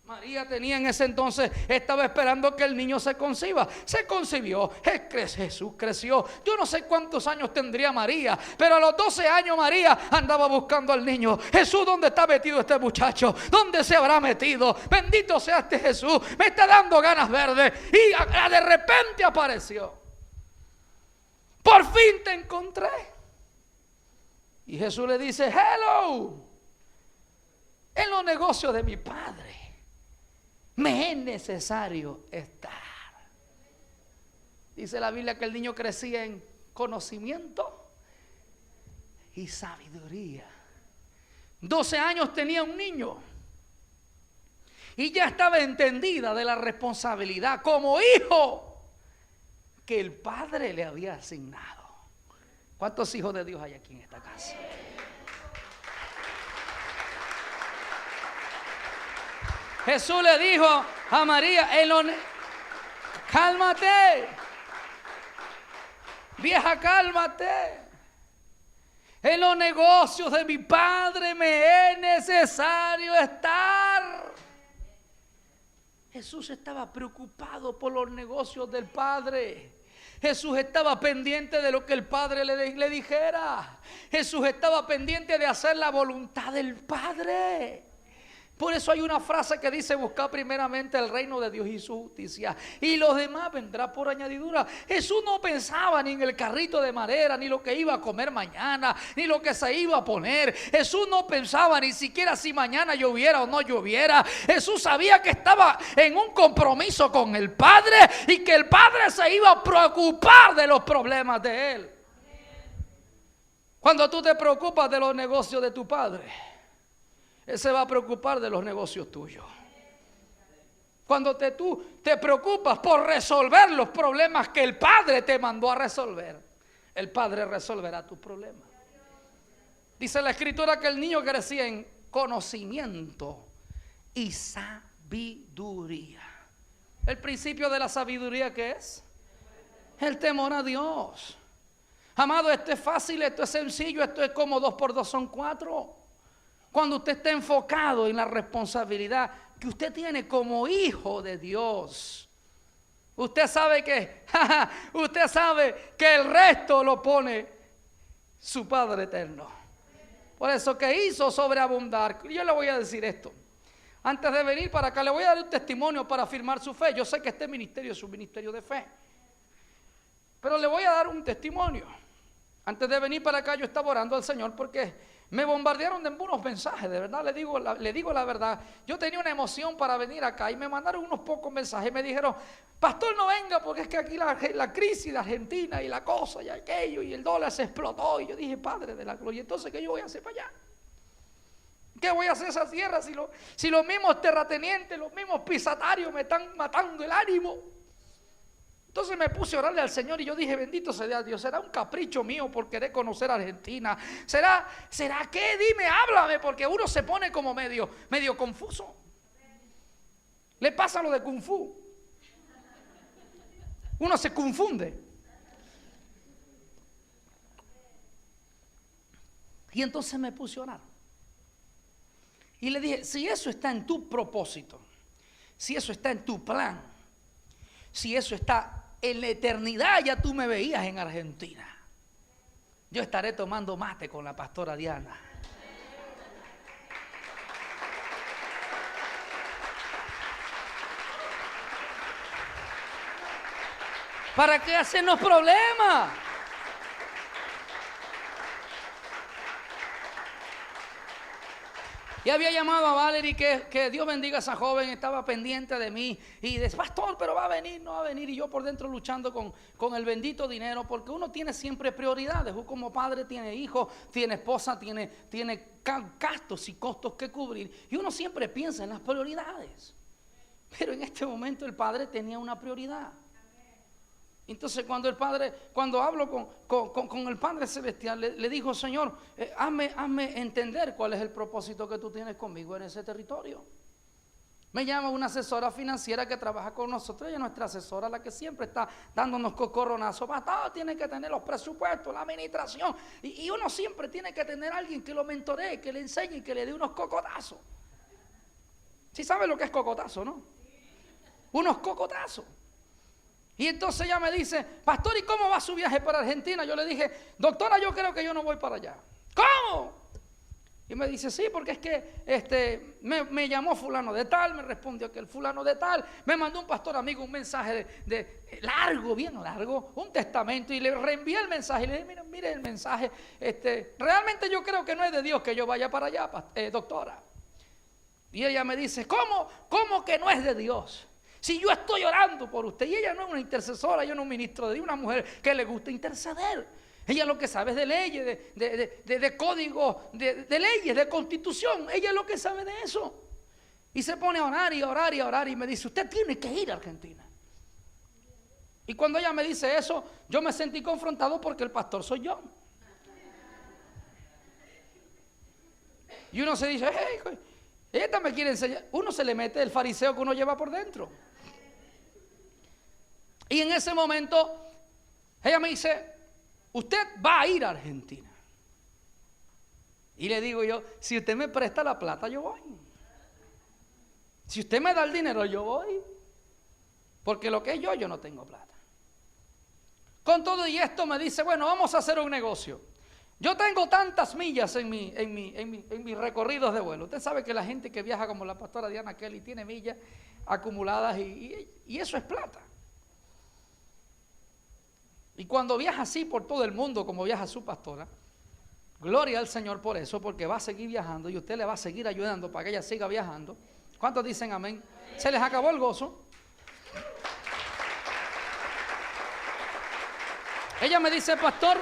María tenía en ese entonces, estaba esperando que el niño se conciba. Se concibió, Jesús creció. Yo no sé cuántos años tendría María, pero a los 12 años María andaba buscando al niño. Jesús, ¿dónde está metido este muchacho? ¿Dónde se habrá metido? Bendito sea este Jesús, me está dando ganas verdes. Y de repente apareció: por fin te encontré. Y Jesús le dice: hello, en los negocios de mi Padre me es necesario estar. Dice la Biblia que el niño crecía en conocimiento y sabiduría. 12 años tenía un niño y ya estaba entendida de la responsabilidad como hijo que el Padre le había asignado. ¿Cuántos hijos de Dios hay aquí en esta casa? Jesús le dijo a María: cálmate, vieja, cálmate. En los negocios de mi Padre me es necesario estar. Jesús estaba preocupado por los negocios del Padre. Jesús estaba pendiente de lo que el Padre le dijera. Jesús estaba pendiente de hacer la voluntad del Padre. Por eso hay una frase que dice: buscad primeramente el reino de Dios y su justicia, y los demás vendrá por añadidura. Jesús no pensaba ni en el carrito de madera, ni lo que iba a comer mañana, ni lo que se iba a poner. Jesús no pensaba ni siquiera si mañana lloviera o no lloviera. Jesús sabía que estaba en un compromiso con el Padre y que el Padre se iba a preocupar de los problemas de Él. Cuando tú te preocupas de los negocios de tu Padre, Él se va a preocupar de los negocios tuyos. Cuando tú te preocupas por resolver los problemas que el Padre te mandó a resolver, el Padre resolverá tus problemas. Dice la Escritura que el niño crecía en conocimiento y sabiduría. El principio de la sabiduría, ¿qué es? El temor a Dios. Amado, esto es fácil, esto es sencillo, esto es como 2 por 2 son 4. Cuando usted está enfocado en la responsabilidad que usted tiene como hijo de Dios, usted sabe que el resto lo pone su Padre eterno. Por eso que hizo sobreabundar. Yo le voy a decir esto. Antes de venir para acá, le voy a dar un testimonio para afirmar su fe. Yo sé que este ministerio es un ministerio de fe, pero le voy a dar un testimonio. Antes de venir para acá, yo estaba orando al Señor porque me bombardearon de unos mensajes, de verdad, le digo la verdad. Yo tenía una emoción para venir acá y me mandaron unos pocos mensajes. Me dijeron, pastor, no venga porque es que aquí la crisis de Argentina y la cosa y aquello y el dólar se explotó. Y yo dije, Padre de la gloria, entonces ¿qué yo voy a hacer para allá? ¿Qué voy a hacer esa tierra si los mismos terratenientes, los mismos pisatarios me están matando el ánimo? Entonces me puse a orarle al Señor y yo dije, bendito sea Dios, ¿será un capricho mío por querer conocer a Argentina? ¿Será qué? Dime, háblame, porque uno se pone como medio confuso. Le pasa lo de Kung Fu. Uno se confunde. Y entonces me puse a orar. Y le dije, si eso está en tu propósito, si eso está en tu plan, si eso está en la eternidad, ya tú me veías en Argentina. Yo estaré tomando mate con la pastora Diana. ¿Para qué hacernos problemas? Y había llamado a Valerie, que Dios bendiga a esa joven, estaba pendiente de mí. Y dice, pastor, pero va a venir, no va a venir. Y yo por dentro luchando con el bendito dinero, porque uno tiene siempre prioridades. Uno como padre tiene hijos, tiene esposa, tiene gastos y costos que cubrir. Y uno siempre piensa en las prioridades. Pero en este momento el padre tenía una prioridad. Entonces cuando hablo con el Padre Celestial, le dijo, Señor, hazme entender cuál es el propósito que tú tienes conmigo en ese territorio. Me llama una asesora financiera que trabaja con nosotros, ella es nuestra asesora, la que siempre está dándonos cocorronazos. Todo tiene que tener los presupuestos, la administración, y uno siempre tiene que tener a alguien que lo mentoree, que le enseñe y que le dé unos cocotazos. ¿Sí sabe lo que es cocotazo, no? Unos cocotazos. Y entonces ella me dice, pastor, ¿y cómo va su viaje para Argentina? Yo le dije, doctora, yo creo que yo no voy para allá. ¿Cómo? Y me dice, sí, porque es que me llamó fulano de tal, me respondió aquel fulano de tal, me mandó un pastor amigo un mensaje de largo, bien largo, un testamento, y le reenvié el mensaje y le dije, mire el mensaje, realmente yo creo que no es de Dios que yo vaya para allá, doctora. Y ella me dice, ¿cómo que no es de Dios? Si yo estoy orando por usted, y ella no es una intercesora, ella no es un ministro de Dios, una mujer que le gusta interceder. Ella lo que sabe es de leyes, de códigos, de leyes, de constitución. Ella es lo que sabe de eso. Y se pone a orar y a orar y a orar y me dice, usted tiene que ir a Argentina. Y cuando ella me dice eso, yo me sentí confrontado porque el pastor soy yo. Y uno se dice, hey, esta me quiere enseñar. Uno se le mete el fariseo que uno lleva por dentro. Y en ese momento, ella me dice, usted va a ir a Argentina. Y le digo yo, si usted me presta la plata, yo voy. Si usted me da el dinero, yo voy. Porque lo que es yo no tengo plata. Con todo y esto me dice, bueno, vamos a hacer un negocio. Yo tengo tantas millas en mis recorridos de vuelo. Usted sabe que la gente que viaja como la pastora Diana Kelly tiene millas acumuladas y eso es plata. Y cuando viaja así por todo el mundo como viaja su pastora, gloria al Señor por eso, porque va a seguir viajando y usted le va a seguir ayudando para que ella siga viajando. ¿Cuántos dicen amén? Se les acabó el gozo. Ella me dice, pastor,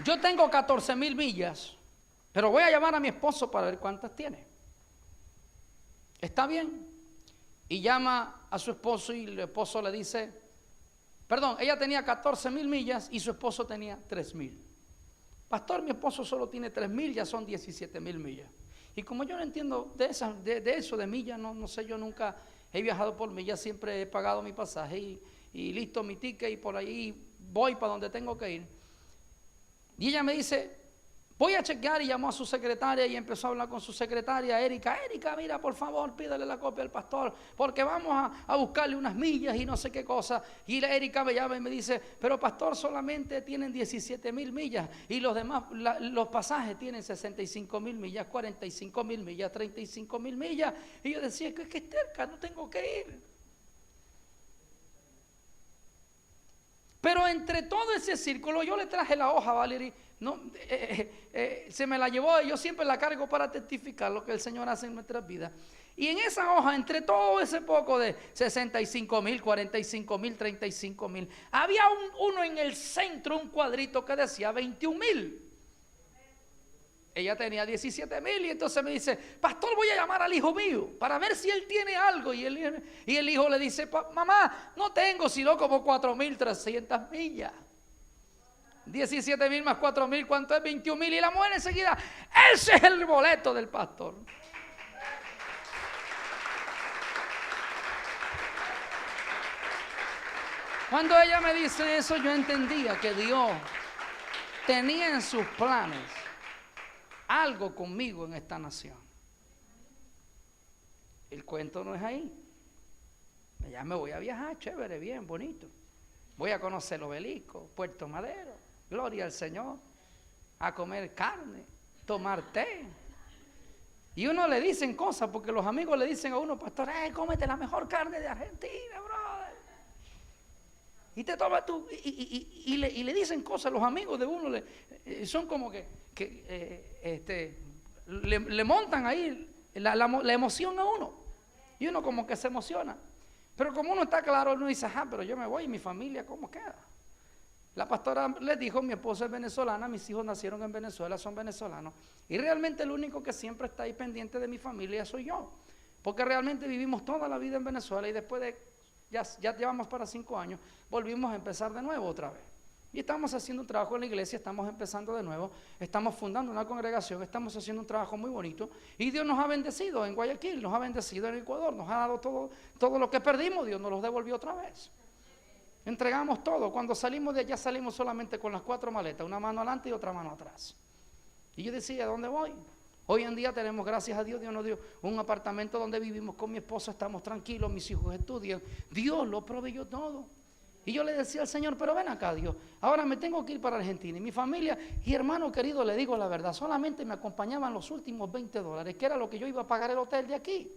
yo tengo 14,000 millas, pero voy a llamar a mi esposo para ver cuántas tiene. ¿Está bien? Y llama a su esposo y el esposo le dice, perdón, ella tenía 14,000 millas y su esposo tenía 3,000. Pastor, mi esposo solo tiene 3,000, ya son 17,000 millas. Y como yo no entiendo de eso, de millas, no sé, yo nunca he viajado por millas, siempre he pagado mi pasaje y listo mi ticket y por ahí voy para donde tengo que ir. Y ella me dice, voy a chequear, y llamó a su secretaria y empezó a hablar con su secretaria, Erika, mira, por favor, pídale la copia al pastor, porque vamos a buscarle unas millas y no sé qué cosa. Y la Erika me llama y me dice, pero pastor, solamente tienen 17,000 millas y los demás, los pasajes tienen 65,000 millas, 45,000 millas, 35,000 millas. Y yo decía, que es cerca, no tengo que ir. Pero entre todo ese círculo, yo le traje la hoja, Valerie, se me la llevó, y yo siempre la cargo para testificar lo que el Señor hace en nuestras vidas. Y en esa hoja, entre todo ese poco de 65,000, 45,000, 35,000, había uno en el centro, un cuadrito que decía 21,000. Ella tenía 17,000 y entonces me dice, pastor, voy a llamar al hijo mío para ver si él tiene algo. Y el hijo le dice, mamá, no tengo sino como 4,300 millas. 17,000 más 4,000, ¿cuánto es? 21,000. Y la mujer enseguida, ese es el boleto del pastor. Cuando ella me dice eso, yo entendía que Dios tenía en sus planes algo conmigo en esta nación. El cuento no es ahí. Ya me voy a viajar, chévere, bien, bonito. Voy a conocer el Obelisco, Puerto Madero, gloria al Señor, a comer carne, tomar té. Y uno le dicen cosas, porque los amigos le dicen a uno, pastor, cómete la mejor carne de Argentina, brother. Y te toma tú, y le dicen cosas, los amigos de uno son como le montan ahí la emoción a uno. Y uno como que se emociona. Pero como uno está claro, uno dice, pero yo me voy, y mi familia, ¿cómo queda? La pastora les dijo, mi esposa es venezolana, mis hijos nacieron en Venezuela, son venezolanos. Y realmente el único que siempre está ahí pendiente de mi familia soy yo. Porque realmente vivimos toda la vida en Venezuela y después de, ya llevamos para 5 años, volvimos a empezar de nuevo otra vez. Y estamos haciendo un trabajo en la iglesia, estamos empezando de nuevo, estamos fundando una congregación, estamos haciendo un trabajo muy bonito. Y Dios nos ha bendecido en Guayaquil, nos ha bendecido en Ecuador, nos ha dado todo lo que perdimos, Dios nos lo devolvió otra vez. Entregamos todo. Cuando salimos de allá salimos solamente con las 4 maletas, una mano adelante y otra mano atrás. Y yo decía, ¿a dónde voy? Hoy en día tenemos, gracias a Dios, Dios nos dio un apartamento donde vivimos con mi esposa, estamos tranquilos, mis hijos estudian. Dios lo proveyó todo. Y yo le decía al Señor, pero ven acá, Dios, ahora me tengo que ir para Argentina. Y mi familia y hermano querido, le digo la verdad, solamente me acompañaban los últimos $20, que era lo que yo iba a pagar el hotel de aquí.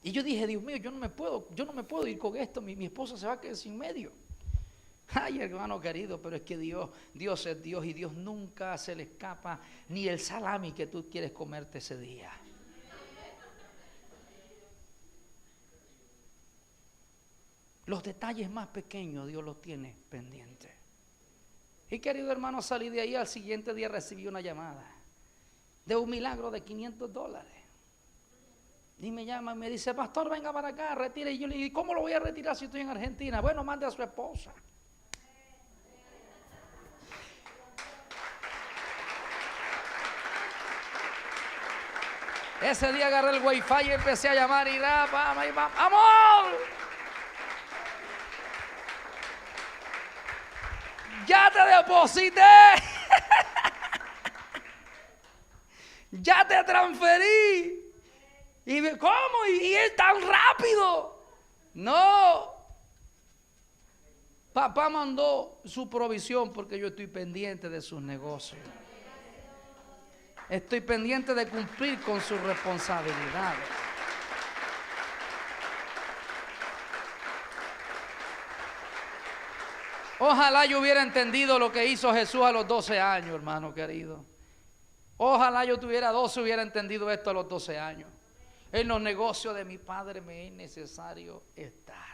Y yo dije, Dios mío, yo no me puedo ir con esto, mi esposa se va a quedar sin medio. Ay, hermano querido, pero es que Dios es Dios y Dios nunca se le escapa ni el salami que tú quieres comerte ese día. Los detalles más pequeños Dios los tiene pendientes. Y querido hermano, salí de ahí, al siguiente día recibí una llamada de un milagro de $500. Y me llama y me dice, pastor, venga para acá, retire. Y yo le digo, ¿cómo lo voy a retirar si estoy en Argentina? Bueno, mande a su esposa. Ese día agarré el wifi y empecé a llamar y ¡amor! ¡Ya te deposité! ¡Ya te transferí! ¿Y cómo? ¿Y él tan rápido? No. Papá mandó su provisión porque yo estoy pendiente de sus negocios. Estoy pendiente de cumplir con sus responsabilidades. Ojalá yo hubiera entendido lo que hizo Jesús a los 12 años, hermano querido. Ojalá yo tuviera 12, hubiera entendido esto a los 12 años. En los negocios de mi padre me es necesario estar.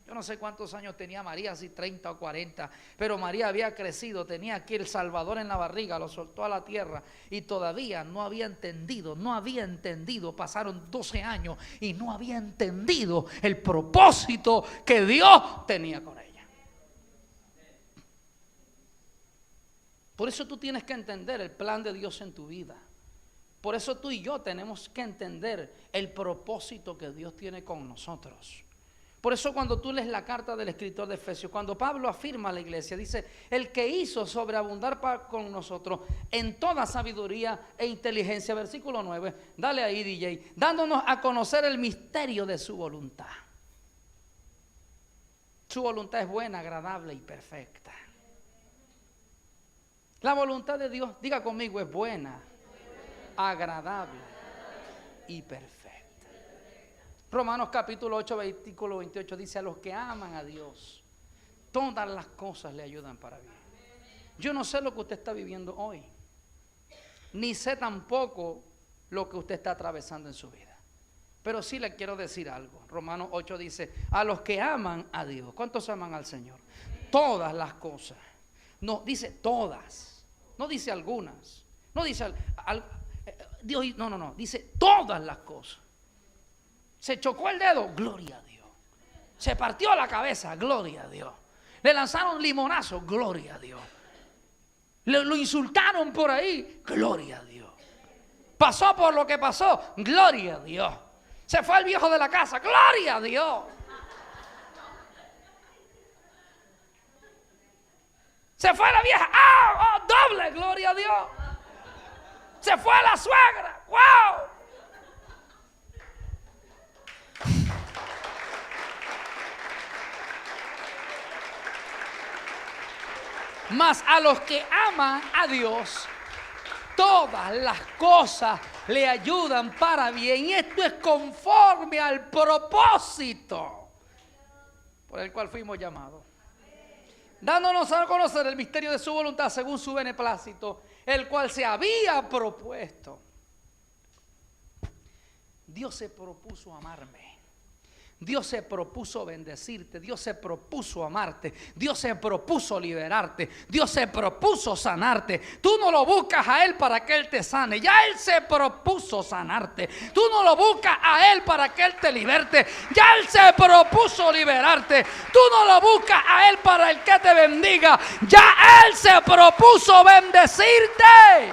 Yo no sé cuántos años tenía María, si 30 o 40, pero María había crecido, tenía aquí el Salvador en la barriga, lo soltó a la tierra y todavía no había entendido, pasaron 12 años y no había entendido el propósito que Dios tenía con ella. Por eso tú tienes que entender el plan de Dios en tu vida. Por eso tú y yo tenemos que entender el propósito que Dios tiene con nosotros. Por eso cuando tú lees la carta del escritor de Efesios, cuando Pablo afirma a la iglesia, dice, el que hizo sobreabundar con nosotros en toda sabiduría e inteligencia, versículo 9, dale ahí DJ, dándonos a conocer el misterio de su voluntad. Su voluntad es buena, agradable y perfecta. La voluntad de Dios, diga conmigo, es buena, agradable y perfecta. Romanos capítulo 8, versículo 28 dice, a los que aman a Dios, todas las cosas le ayudan para bien. Yo no sé lo que usted está viviendo hoy, ni sé tampoco lo que usted está atravesando en su vida, pero sí le quiero decir algo. Romanos 8 dice, a los que aman a Dios. ¿Cuántos aman al Señor? Todas las cosas. No, dice todas, no dice algunas, no dice Dios, no, dice todas las cosas. Se chocó el dedo, gloria a Dios. Se partió la cabeza, gloria a Dios. Le lanzaron limonazo, gloria a Dios. Lo insultaron por ahí, gloria a Dios. Pasó por lo que pasó, gloria a Dios. Se fue el viejo de la casa, gloria a Dios. Se fue la vieja, doble, gloria a Dios. Se fue la suegra, wow. Mas a los que aman a Dios, todas las cosas le ayudan para bien. Y esto es conforme al propósito por el cual fuimos llamados. Dándonos a conocer el misterio de su voluntad según su beneplácito, el cual se había propuesto. Dios se propuso amarme. Dios se propuso bendecirte, Dios se propuso amarte, Dios se propuso liberarte, Dios se propuso sanarte. Tú no lo buscas a Él para que Él te sane, ya Él se propuso sanarte. Tú no lo buscas a Él para que Él te liberte, ya Él se propuso liberarte. Tú no lo buscas a Él para el que te bendiga, ya Él se propuso bendecirte.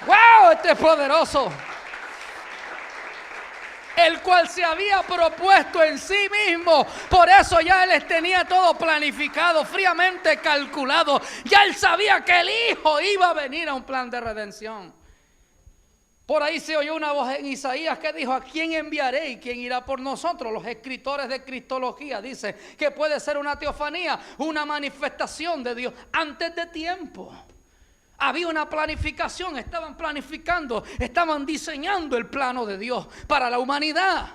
¡Wow! Este es poderoso. El cual se había propuesto en sí mismo. Por eso ya Él tenía todo planificado, fríamente calculado. Ya Él sabía que el Hijo iba a venir a un plan de redención. Por ahí se oyó una voz en Isaías que dijo, ¿a quién enviaré y quién irá por nosotros? Los escritores de cristología dicen que puede ser una teofanía, una manifestación de Dios antes de tiempo. Había una planificación, estaban planificando, estaban diseñando el plano de Dios para la humanidad.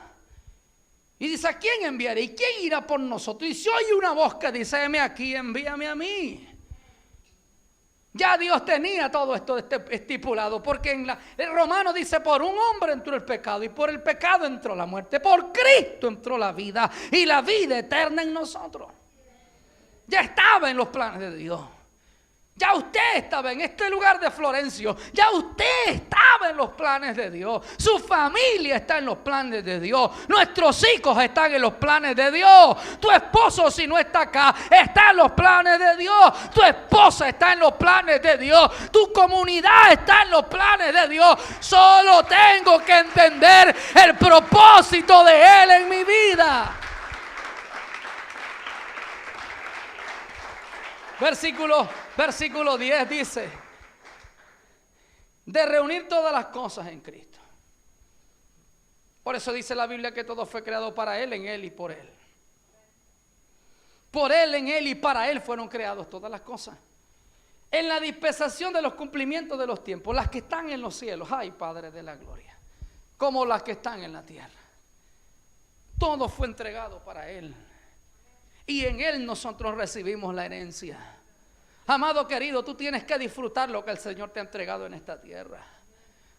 Y dice, ¿a quién enviaré? ¿Y quién irá por nosotros? Y se oye una voz que dice, heme aquí, envíame a mí. Ya Dios tenía todo esto estipulado, porque el Romano dice, por un hombre entró el pecado y por el pecado entró la muerte. Por Cristo entró la vida y la vida eterna en nosotros. Ya estaba en los planes de Dios. Ya usted estaba en este lugar de Florencio. Ya usted estaba en los planes de Dios. Su familia está en los planes de Dios. Nuestros hijos están en los planes de Dios. Tu esposo, si no está acá, está en los planes de Dios. Tu esposa está en los planes de Dios. Tu comunidad está en los planes de Dios. Solo tengo que entender el propósito de Él en mi vida. Versículo 10 dice, de reunir todas las cosas en Cristo. Por eso dice la Biblia que todo fue creado para Él, en Él y por Él. Por Él, en Él y para Él fueron creadas todas las cosas. En la dispensación de los cumplimientos de los tiempos, las que están en los cielos, ay Padre de la gloria, como las que están en la tierra. Todo fue entregado para Él. Y en Él nosotros recibimos la herencia. Amado querido, tú tienes que disfrutar lo que el Señor te ha entregado en esta tierra.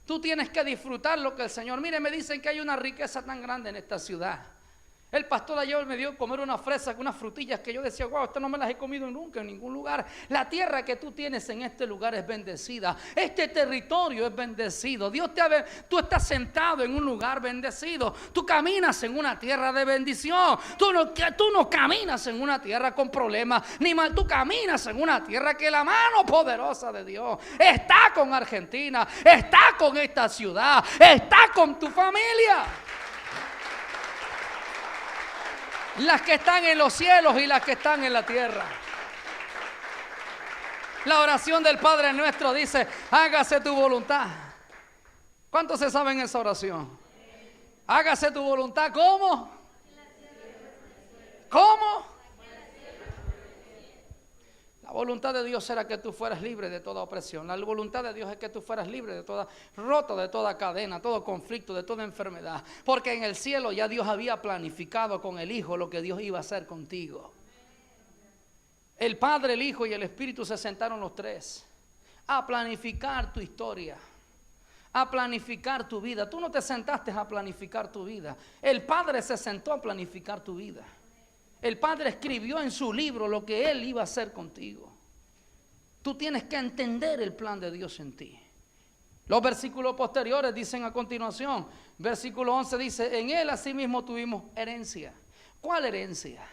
Tú tienes que disfrutar lo que el Señor... Mire, me dicen que hay una riqueza tan grande en esta ciudad. El pastor ayer me dio a comer una fresa, unas frutillas que yo decía, wow, estas no me las he comido nunca en ningún lugar. La tierra que tú tienes en este lugar es bendecida. Este territorio es bendecido. Tú estás sentado en un lugar bendecido. Tú caminas en una tierra de bendición. Tú no caminas en una tierra con problemas, ni mal. Tú caminas en una tierra que la mano poderosa de Dios está con Argentina, está con esta ciudad, está con tu familia. Las que están en los cielos y las que están en la tierra. La oración del Padre Nuestro dice, hágase tu voluntad. ¿Cuántos se saben esa oración? Hágase tu voluntad, ¿cómo? ¿Cómo? La voluntad de Dios era que tú fueras libre de toda opresión. La voluntad de Dios es que tú fueras libre de toda, roto de toda cadena, todo conflicto, de toda enfermedad. Porque en el cielo ya Dios había planificado con el Hijo lo que Dios iba a hacer contigo. El Padre, el Hijo y el Espíritu se sentaron los tres a planificar tu historia, a planificar tu vida. Tú no te sentaste a planificar tu vida. El Padre se sentó a planificar tu vida. El Padre escribió en su libro lo que Él iba a hacer contigo. Tú tienes que entender el plan de Dios en ti. Los versículos posteriores dicen a continuación, versículo 11 dice, en Él asimismo tuvimos herencia. ¿Cuál herencia?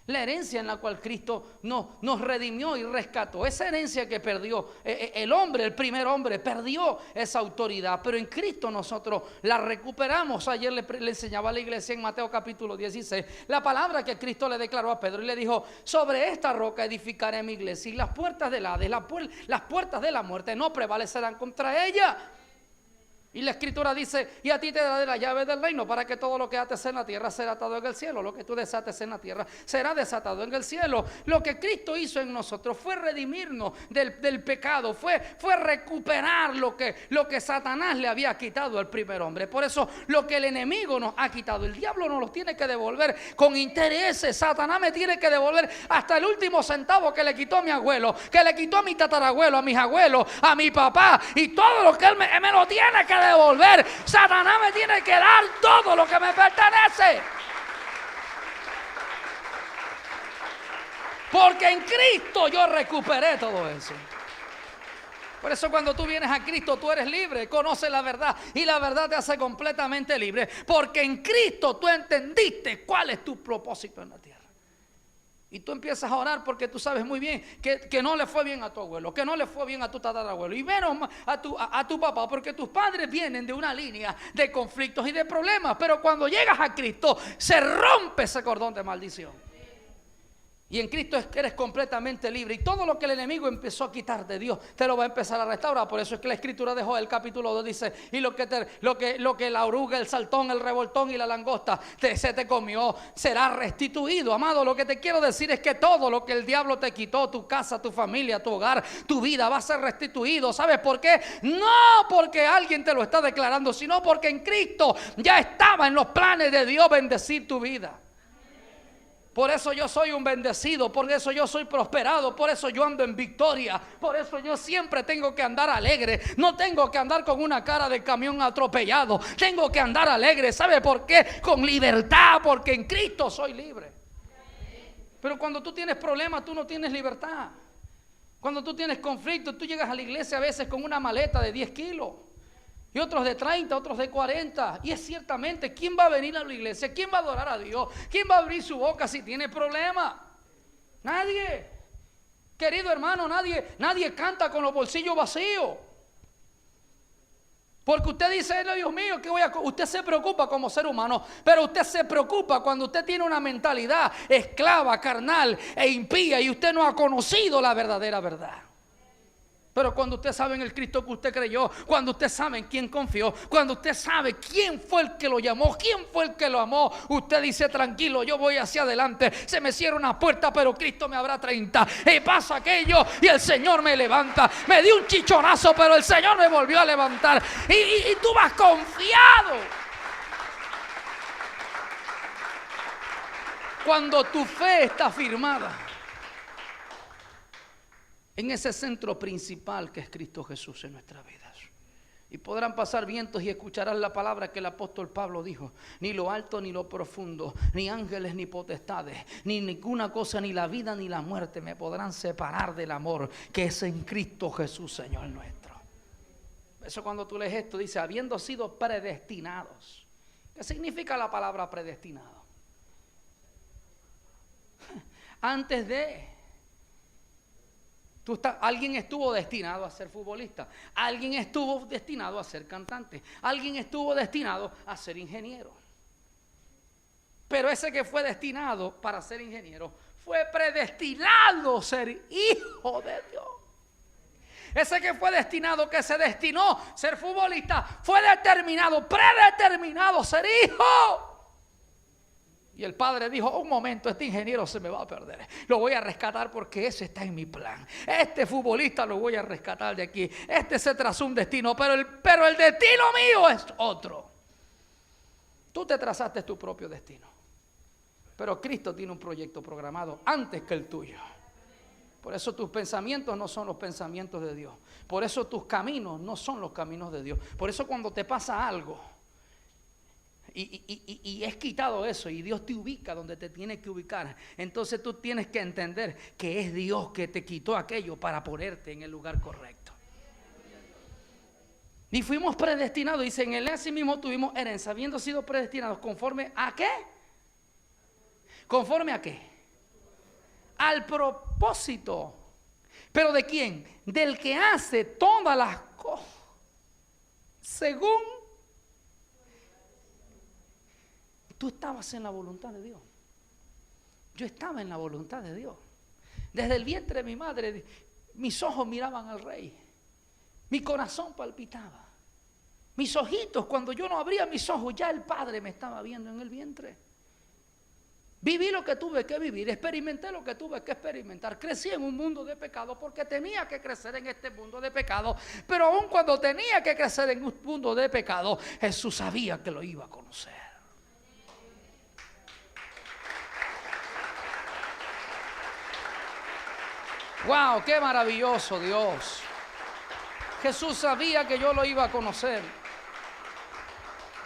La herencia en la cual Cristo nos redimió y rescató. Esa herencia que perdió el hombre, el primer hombre, perdió esa autoridad. Pero en Cristo nosotros la recuperamos. Ayer le enseñaba a la iglesia en Mateo capítulo 16 la palabra que Cristo le declaró a Pedro. Y le dijo, sobre esta roca edificaré mi iglesia. Y las puertas del Hades, las puertas de la muerte no prevalecerán contra ella. Y la Escritura dice, y a ti te daré la llave del reino, para que todo lo que ates en la tierra será atado en el cielo. Lo que tú desates en la tierra será desatado en el cielo. Lo que Cristo hizo en nosotros fue redimirnos del pecado, fue recuperar lo que Satanás le había quitado al primer hombre. Por eso lo que el enemigo nos ha quitado, el diablo nos lo tiene que devolver con intereses. Satanás me tiene que devolver hasta el último centavo que le quitó a mi abuelo, que le quitó a mi tatarabuelo, a mis abuelos, a mi papá, y todo lo que él me lo tiene que devolver. Satanás me tiene que dar todo lo que me pertenece, porque en Cristo yo recuperé todo eso. Por eso cuando tú vienes a Cristo tú eres libre, conoces la verdad y la verdad te hace completamente libre, porque en Cristo tú entendiste cuál es tu propósito en la tierra. Y tú empiezas a orar porque tú sabes muy bien que no le fue bien a tu abuelo, que no le fue bien a tu tatarabuelo, y menos a tu papá, porque tus padres vienen de una línea de conflictos y de problemas. Pero cuando llegas a Cristo se rompe ese cordón de maldición. Y en Cristo eres completamente libre. Y todo lo que el enemigo empezó a quitar de Dios, te lo va a empezar a restaurar. Por eso es que la Escritura de Joel capítulo 2 dice, y lo que la oruga, el saltón, el revoltón y la langosta se te comió, será restituido. Amado, lo que te quiero decir es que todo lo que el diablo te quitó, tu casa, tu familia, tu hogar, tu vida, va a ser restituido. ¿Sabes por qué? No porque alguien te lo está declarando, sino porque en Cristo ya estaba en los planes de Dios bendecir tu vida. Por eso yo soy un bendecido, por eso yo soy prosperado, por eso yo ando en victoria, por eso yo siempre tengo que andar alegre, no tengo que andar con una cara de camión atropellado, tengo que andar alegre. ¿Sabe por qué? Con libertad, porque en Cristo soy libre. Pero cuando tú tienes problemas, tú no tienes libertad. Cuando tú tienes conflicto, tú llegas a la iglesia a veces con una maleta de 10 kilos. Y otros de 30, otros de 40. Y es ciertamente, ¿quién va a venir a la iglesia? ¿Quién va a adorar a Dios? ¿Quién va a abrir su boca si tiene problemas? Nadie. Querido hermano, nadie canta con los bolsillos vacíos. Porque usted dice, Dios mío, usted se preocupa como ser humano, pero usted se preocupa cuando usted tiene una mentalidad esclava, carnal e impía, y usted no ha conocido la verdadera verdad. Pero cuando usted sabe en el Cristo que usted creyó, cuando usted sabe en quién confió, cuando usted sabe quién fue el que lo llamó, quién fue el que lo amó, usted dice, tranquilo, yo voy hacia adelante. Se me cierra una puerta, pero Cristo me abra 30. Y pasa aquello y el Señor me levanta. Me dio un chichonazo, pero el Señor me volvió a levantar. Y tú vas confiado. Cuando tu fe está firmada en ese centro principal que es Cristo Jesús en nuestras vidas. Y podrán pasar vientos y escucharás la palabra que el apóstol Pablo dijo. Ni lo alto ni lo profundo, ni ángeles ni potestades, ni ninguna cosa, ni la vida ni la muerte me podrán separar del amor que es en Cristo Jesús, Señor nuestro. Eso cuando tú lees esto dice, habiendo sido predestinados. ¿Qué significa la palabra predestinado? Antes de... Alguien estuvo destinado a ser futbolista, alguien estuvo destinado a ser cantante, alguien estuvo destinado a ser ingeniero. Pero ese que fue destinado para ser ingeniero fue predestinado a ser hijo de Dios. Ese que fue destinado, que se destinó a ser futbolista, fue determinado, predeterminado a ser hijo. Y el padre dijo, un momento, este ingeniero se me va a perder. Lo voy a rescatar porque ese está en mi plan. Este futbolista lo voy a rescatar de aquí. Este se trazó un destino, pero el destino mío es otro. Tú te trazaste tu propio destino. Pero Cristo tiene un proyecto programado antes que el tuyo. Por eso tus pensamientos no son los pensamientos de Dios. Por eso tus caminos no son los caminos de Dios. Por eso cuando te pasa algo y es quitado eso y Dios te ubica donde te tiene que ubicar, entonces tú tienes que entender que es Dios que te quitó aquello para ponerte en el lugar correcto. Y fuimos predestinados, dice, en él asimismo tuvimos herencia, habiendo sido predestinados conforme a ¿qué? ¿Conforme a qué? Al propósito. ¿Pero de quién? Del que hace todas las cosas según. Tú estabas en la voluntad de Dios. Yo estaba en la voluntad de Dios. Desde el vientre de mi madre, mis ojos miraban al Rey. Mi corazón palpitaba. Mis ojitos, cuando yo no abría mis ojos, ya el Padre me estaba viendo en el vientre. Viví lo que tuve que vivir, experimenté lo que tuve que experimentar. Crecí en un mundo de pecado porque tenía que crecer en este mundo de pecado. Pero aun cuando tenía que crecer en un mundo de pecado, Jesús sabía que lo iba a conocer. ¡Wow! ¡Qué maravilloso Dios! Jesús sabía que yo lo iba a conocer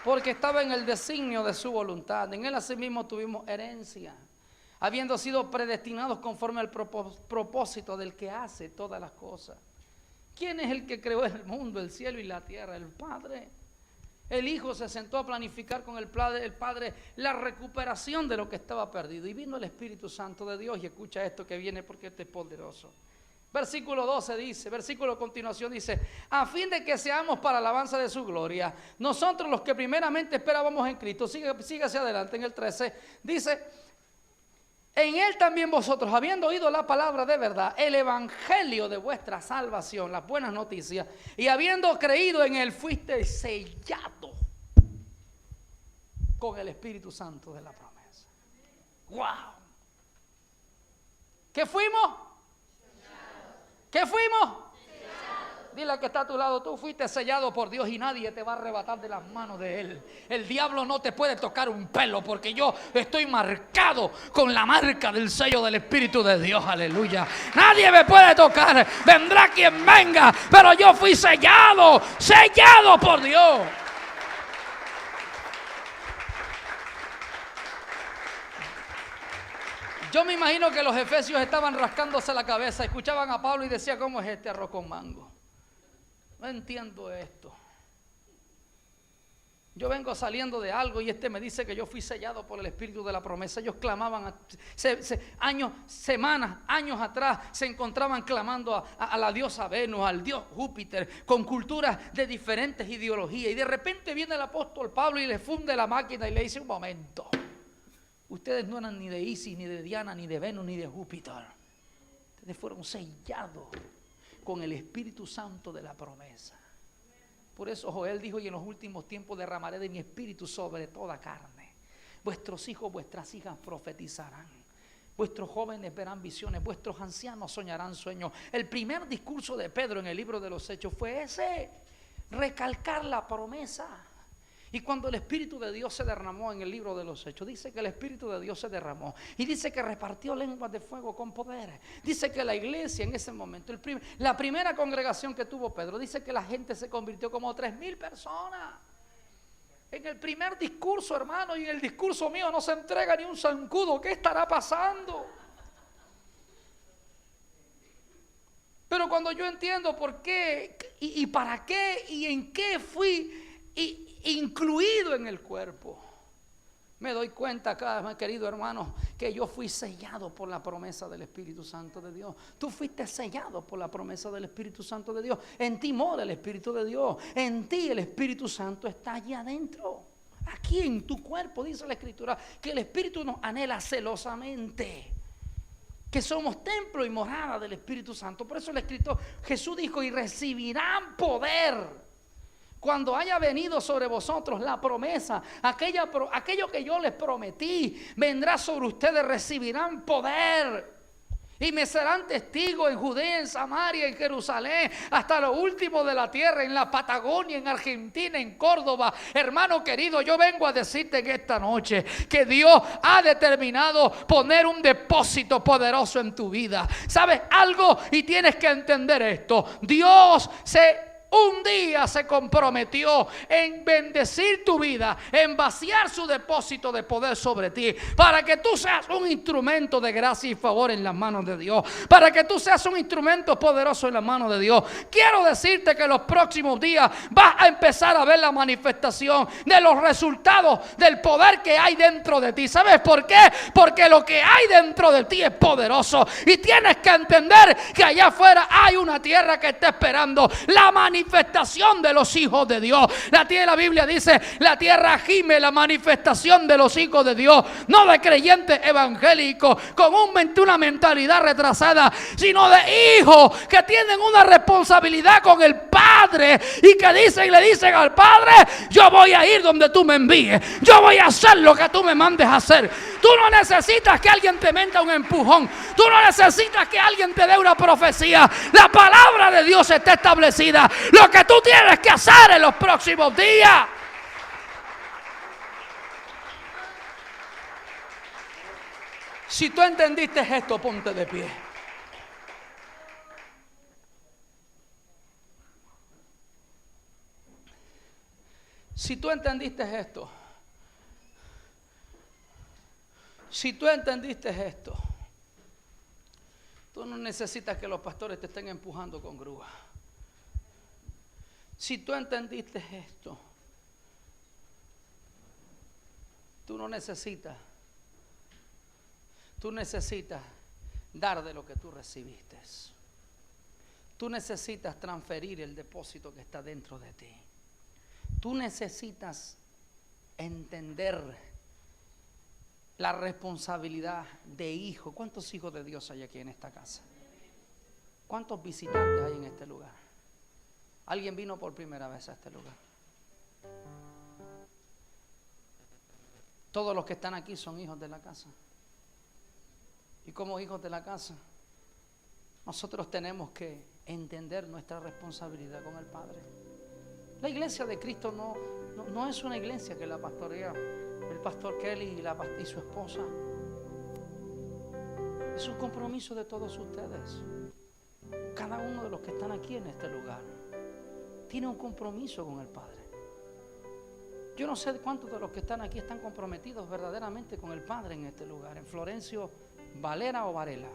porque estaba en el designio de su voluntad. En él asimismo tuvimos herencia, habiendo sido predestinados conforme al propósito del que hace todas las cosas. ¿Quién es el que creó el mundo, el cielo y la tierra? El Padre. El Hijo se sentó a planificar con el Padre la recuperación de lo que estaba perdido. Y vino el Espíritu Santo de Dios. Y escucha esto que viene porque este es poderoso. Versículo 12 dice, versículo a continuación dice, a fin de que seamos para alabanza de su gloria, nosotros los que primeramente esperábamos en Cristo. Sigue hacia adelante en el 13. Dice, en él también vosotros, habiendo oído la palabra de verdad, el evangelio de vuestra salvación, las buenas noticias, y habiendo creído en él, fuiste sellado con el Espíritu Santo de la promesa. ¡Wow! ¿Qué fuimos? ¿Qué fuimos? Dile al que está a tu lado, tú fuiste sellado por Dios y nadie te va a arrebatar de las manos de Él. El diablo no te puede tocar un pelo porque yo estoy marcado con la marca del sello del Espíritu de Dios. Aleluya. Nadie me puede tocar. Vendrá quien venga, pero yo fui sellado por Dios. Yo me imagino que los efesios estaban rascándose la cabeza, escuchaban a Pablo y decía, ¿cómo es este arroz con mango? No entiendo esto. Yo vengo saliendo de algo y este me dice que yo fui sellado por el Espíritu de la promesa. Ellos clamaban, años atrás, se encontraban clamando a la diosa Venus, al dios Júpiter, con culturas de diferentes ideologías. Y de repente viene el apóstol Pablo y le funde la máquina y le dice, un momento, ustedes no eran ni de Isis, ni de Diana, ni de Venus, ni de Júpiter. Ustedes fueron sellados con el Espíritu Santo de la promesa. Por eso Joel dijo, y en los últimos tiempos derramaré de mi espíritu sobre toda carne. Vuestros hijos, vuestras hijas profetizarán. Vuestros jóvenes verán visiones, vuestros ancianos soñarán sueños. El primer discurso de Pedro en el libro de los Hechos fue ese, recalcar la promesa. Y cuando el Espíritu de Dios se derramó en el libro de los Hechos, dice que el Espíritu de Dios se derramó y dice que repartió lenguas de fuego con poder. Dice que la iglesia en ese momento, la primera congregación que tuvo Pedro, dice que la gente se convirtió como 3,000 personas. En el primer discurso, hermano, y en el discurso mío no se entrega ni un zancudo. ¿Qué estará pasando? Pero cuando yo entiendo por qué y para qué y en qué fui incluido en el cuerpo, me doy cuenta cada vez, querido hermano, que yo fui sellado por la promesa del Espíritu Santo de Dios. Tú fuiste sellado por la promesa del Espíritu Santo de Dios. En ti mora el Espíritu de Dios. En ti el Espíritu Santo está allí adentro. Aquí en tu cuerpo, dice la Escritura, que el Espíritu nos anhela celosamente, que somos templo y morada del Espíritu Santo. Por eso el escritor Jesús dijo: y recibirán poder cuando haya venido sobre vosotros la promesa. Aquello que yo les prometí vendrá sobre ustedes. Recibirán poder y me serán testigos en Judea, en Samaria, en Jerusalén, hasta lo último de la tierra, en la Patagonia, en Argentina, en Córdoba. Hermano querido, yo vengo a decirte en esta noche que Dios ha determinado poner un depósito poderoso en tu vida. ¿Sabes algo? Y tienes que entender esto. Dios un día se comprometió en bendecir tu vida, en vaciar su depósito de poder sobre ti, para que tú seas un instrumento de gracia y favor en las manos de Dios, para que tú seas un instrumento poderoso en las manos de Dios. Quiero decirte que los próximos días vas a empezar a ver la manifestación de los resultados del poder que hay dentro de ti. ¿Sabes por qué? Porque lo que hay dentro de ti es poderoso, y tienes que entender que allá afuera hay una tierra que está esperando la manifestación de los hijos de Dios. La Biblia dice: la tierra gime la manifestación de los hijos de Dios, no de creyentes evangélicos con una mentalidad retrasada, sino de hijos que tienen una responsabilidad con el Padre y que le dicen al Padre: yo voy a ir donde tú me envíes, yo voy a hacer lo que tú me mandes a hacer. Tú no necesitas que alguien te meta un empujón, tú no necesitas que alguien te dé una profecía. La palabra de Dios está establecida. Lo que tú tienes que hacer en los próximos días. Si tú entendiste esto, ponte de pie. Si tú entendiste esto, tú no necesitas que los pastores te estén empujando con grúa. Si tú entendiste esto, tú necesitas dar de lo que tú recibiste. Tú necesitas transferir el depósito que está dentro de ti. Tú necesitas entender la responsabilidad de hijo. ¿Cuántos hijos de Dios hay aquí en esta casa? ¿Cuántos visitantes hay en este lugar? ¿Alguien vino por primera vez a este lugar? Todos los que están aquí son hijos de la casa. Y como hijos de la casa, nosotros tenemos que entender nuestra responsabilidad con el Padre. La iglesia de Cristo no es una iglesia que la pastorea el pastor Kelly y su esposa. Es un compromiso de todos ustedes. Cada uno de los que están aquí en este lugar tiene un compromiso con el Padre. Yo no sé cuántos de los que están aquí están comprometidos verdaderamente con el Padre en este lugar. En Florencio, ¿Valera o Varela?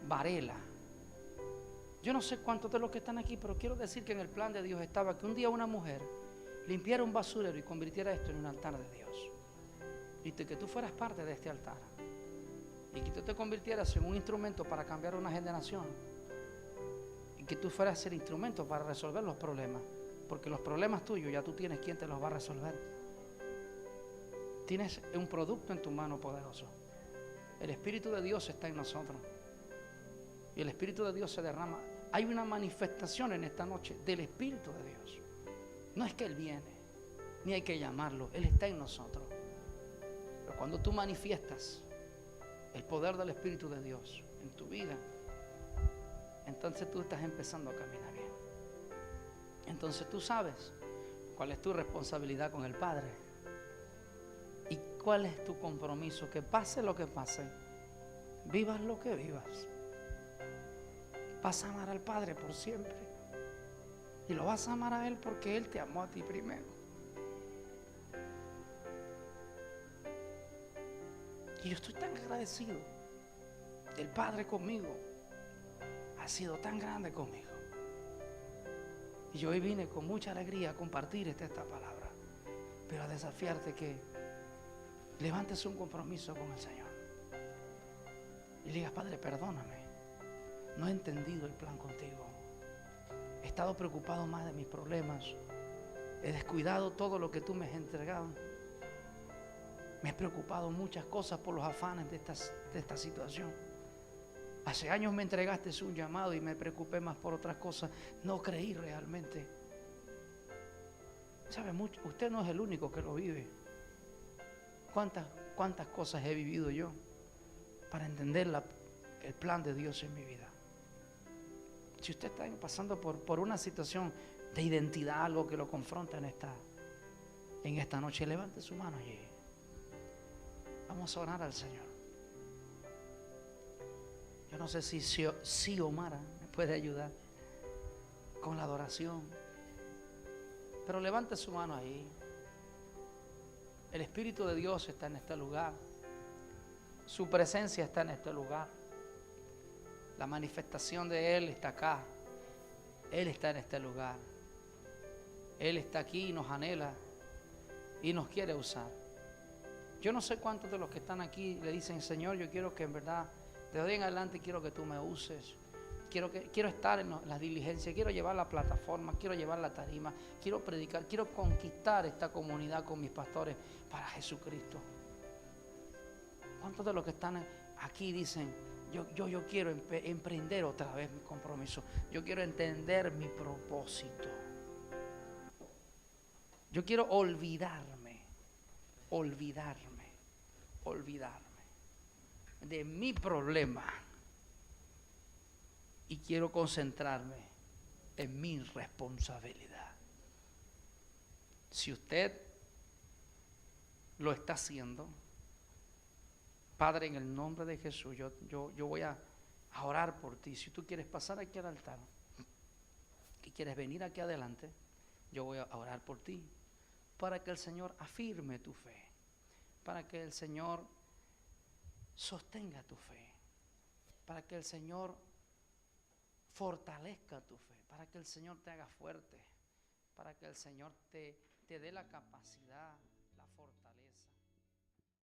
Varela. Yo no sé cuántos de los que están aquí, pero quiero decir que en el plan de Dios estaba que un día una mujer limpiara un basurero y convirtiera esto en un altar de Dios. Y que tú fueras parte de este altar. Y que tú te convirtieras en un instrumento para cambiar una generación. Y que tú fueras el instrumento para resolver los problemas. Porque los problemas tuyos ya tú tienes quien te los va a resolver. Tienes un producto en tu mano poderoso. El Espíritu de Dios está en nosotros. Y el Espíritu de Dios se derrama. Hay una manifestación en esta noche del Espíritu de Dios. No es que Él viene, ni hay que llamarlo. Él está en nosotros. Pero cuando tú manifiestas el poder del Espíritu de Dios en tu vida, entonces tú estás empezando a caminar bien. Entonces tú sabes ¿Cuál es tu responsabilidad con el Padre? ¿Y cuál es tu compromiso? Que pase lo que pase, vivas lo que vivas, vas a amar al Padre por siempre. Y lo vas a amar a Él porque Él te amó a ti primero. Y yo estoy tan agradecido. El Padre conmigo ha sido tan grande conmigo. Y yo hoy vine con mucha alegría a compartir esta palabra, pero a desafiarte que levantes un compromiso con el Señor y le digas: Padre, perdóname, no he entendido el plan contigo, he estado preocupado más de mis problemas, he descuidado todo lo que tú me has entregado, me he preocupado muchas cosas por los afanes de esta situación. Hace años me entregaste un llamado y me preocupé más por otras cosas. No creí realmente. ¿Sabe? Usted no es el único que lo vive. ¿Cuántas cosas he vivido yo para entender el plan de Dios en mi vida? Si usted está pasando por una situación de identidad, algo que lo confronta en esta noche, levante su mano allí. Vamos a orar al Señor. Yo no sé si Xiomara me puede ayudar con la adoración, pero levante su mano ahí. El Espíritu de Dios está en este lugar. Su presencia está en este lugar. La manifestación de Él está acá. Él está en este lugar. Él está aquí y nos anhela y nos quiere usar. Yo no sé cuántos de los que están aquí le dicen: Señor, yo quiero que en verdad, de hoy en adelante quiero que tú me uses. Quiero estar en las diligencias, quiero llevar la plataforma, quiero llevar la tarima, quiero predicar, quiero conquistar esta comunidad con mis pastores para Jesucristo. ¿Cuántos de los que están aquí dicen: yo quiero emprender otra vez mi compromiso, yo quiero entender mi propósito, yo quiero olvidarme de mi problema y quiero concentrarme en mi responsabilidad? Si usted lo está haciendo, Padre, en el nombre de Jesús, yo voy a orar por ti. Si tú quieres pasar aquí al altar y quieres venir aquí adelante, yo voy a orar por ti para que el Señor afirme tu fe, para que el Señor sostenga tu fe, para que el Señor fortalezca tu fe, para que el Señor te haga fuerte, para que el Señor te dé la capacidad, la fortaleza.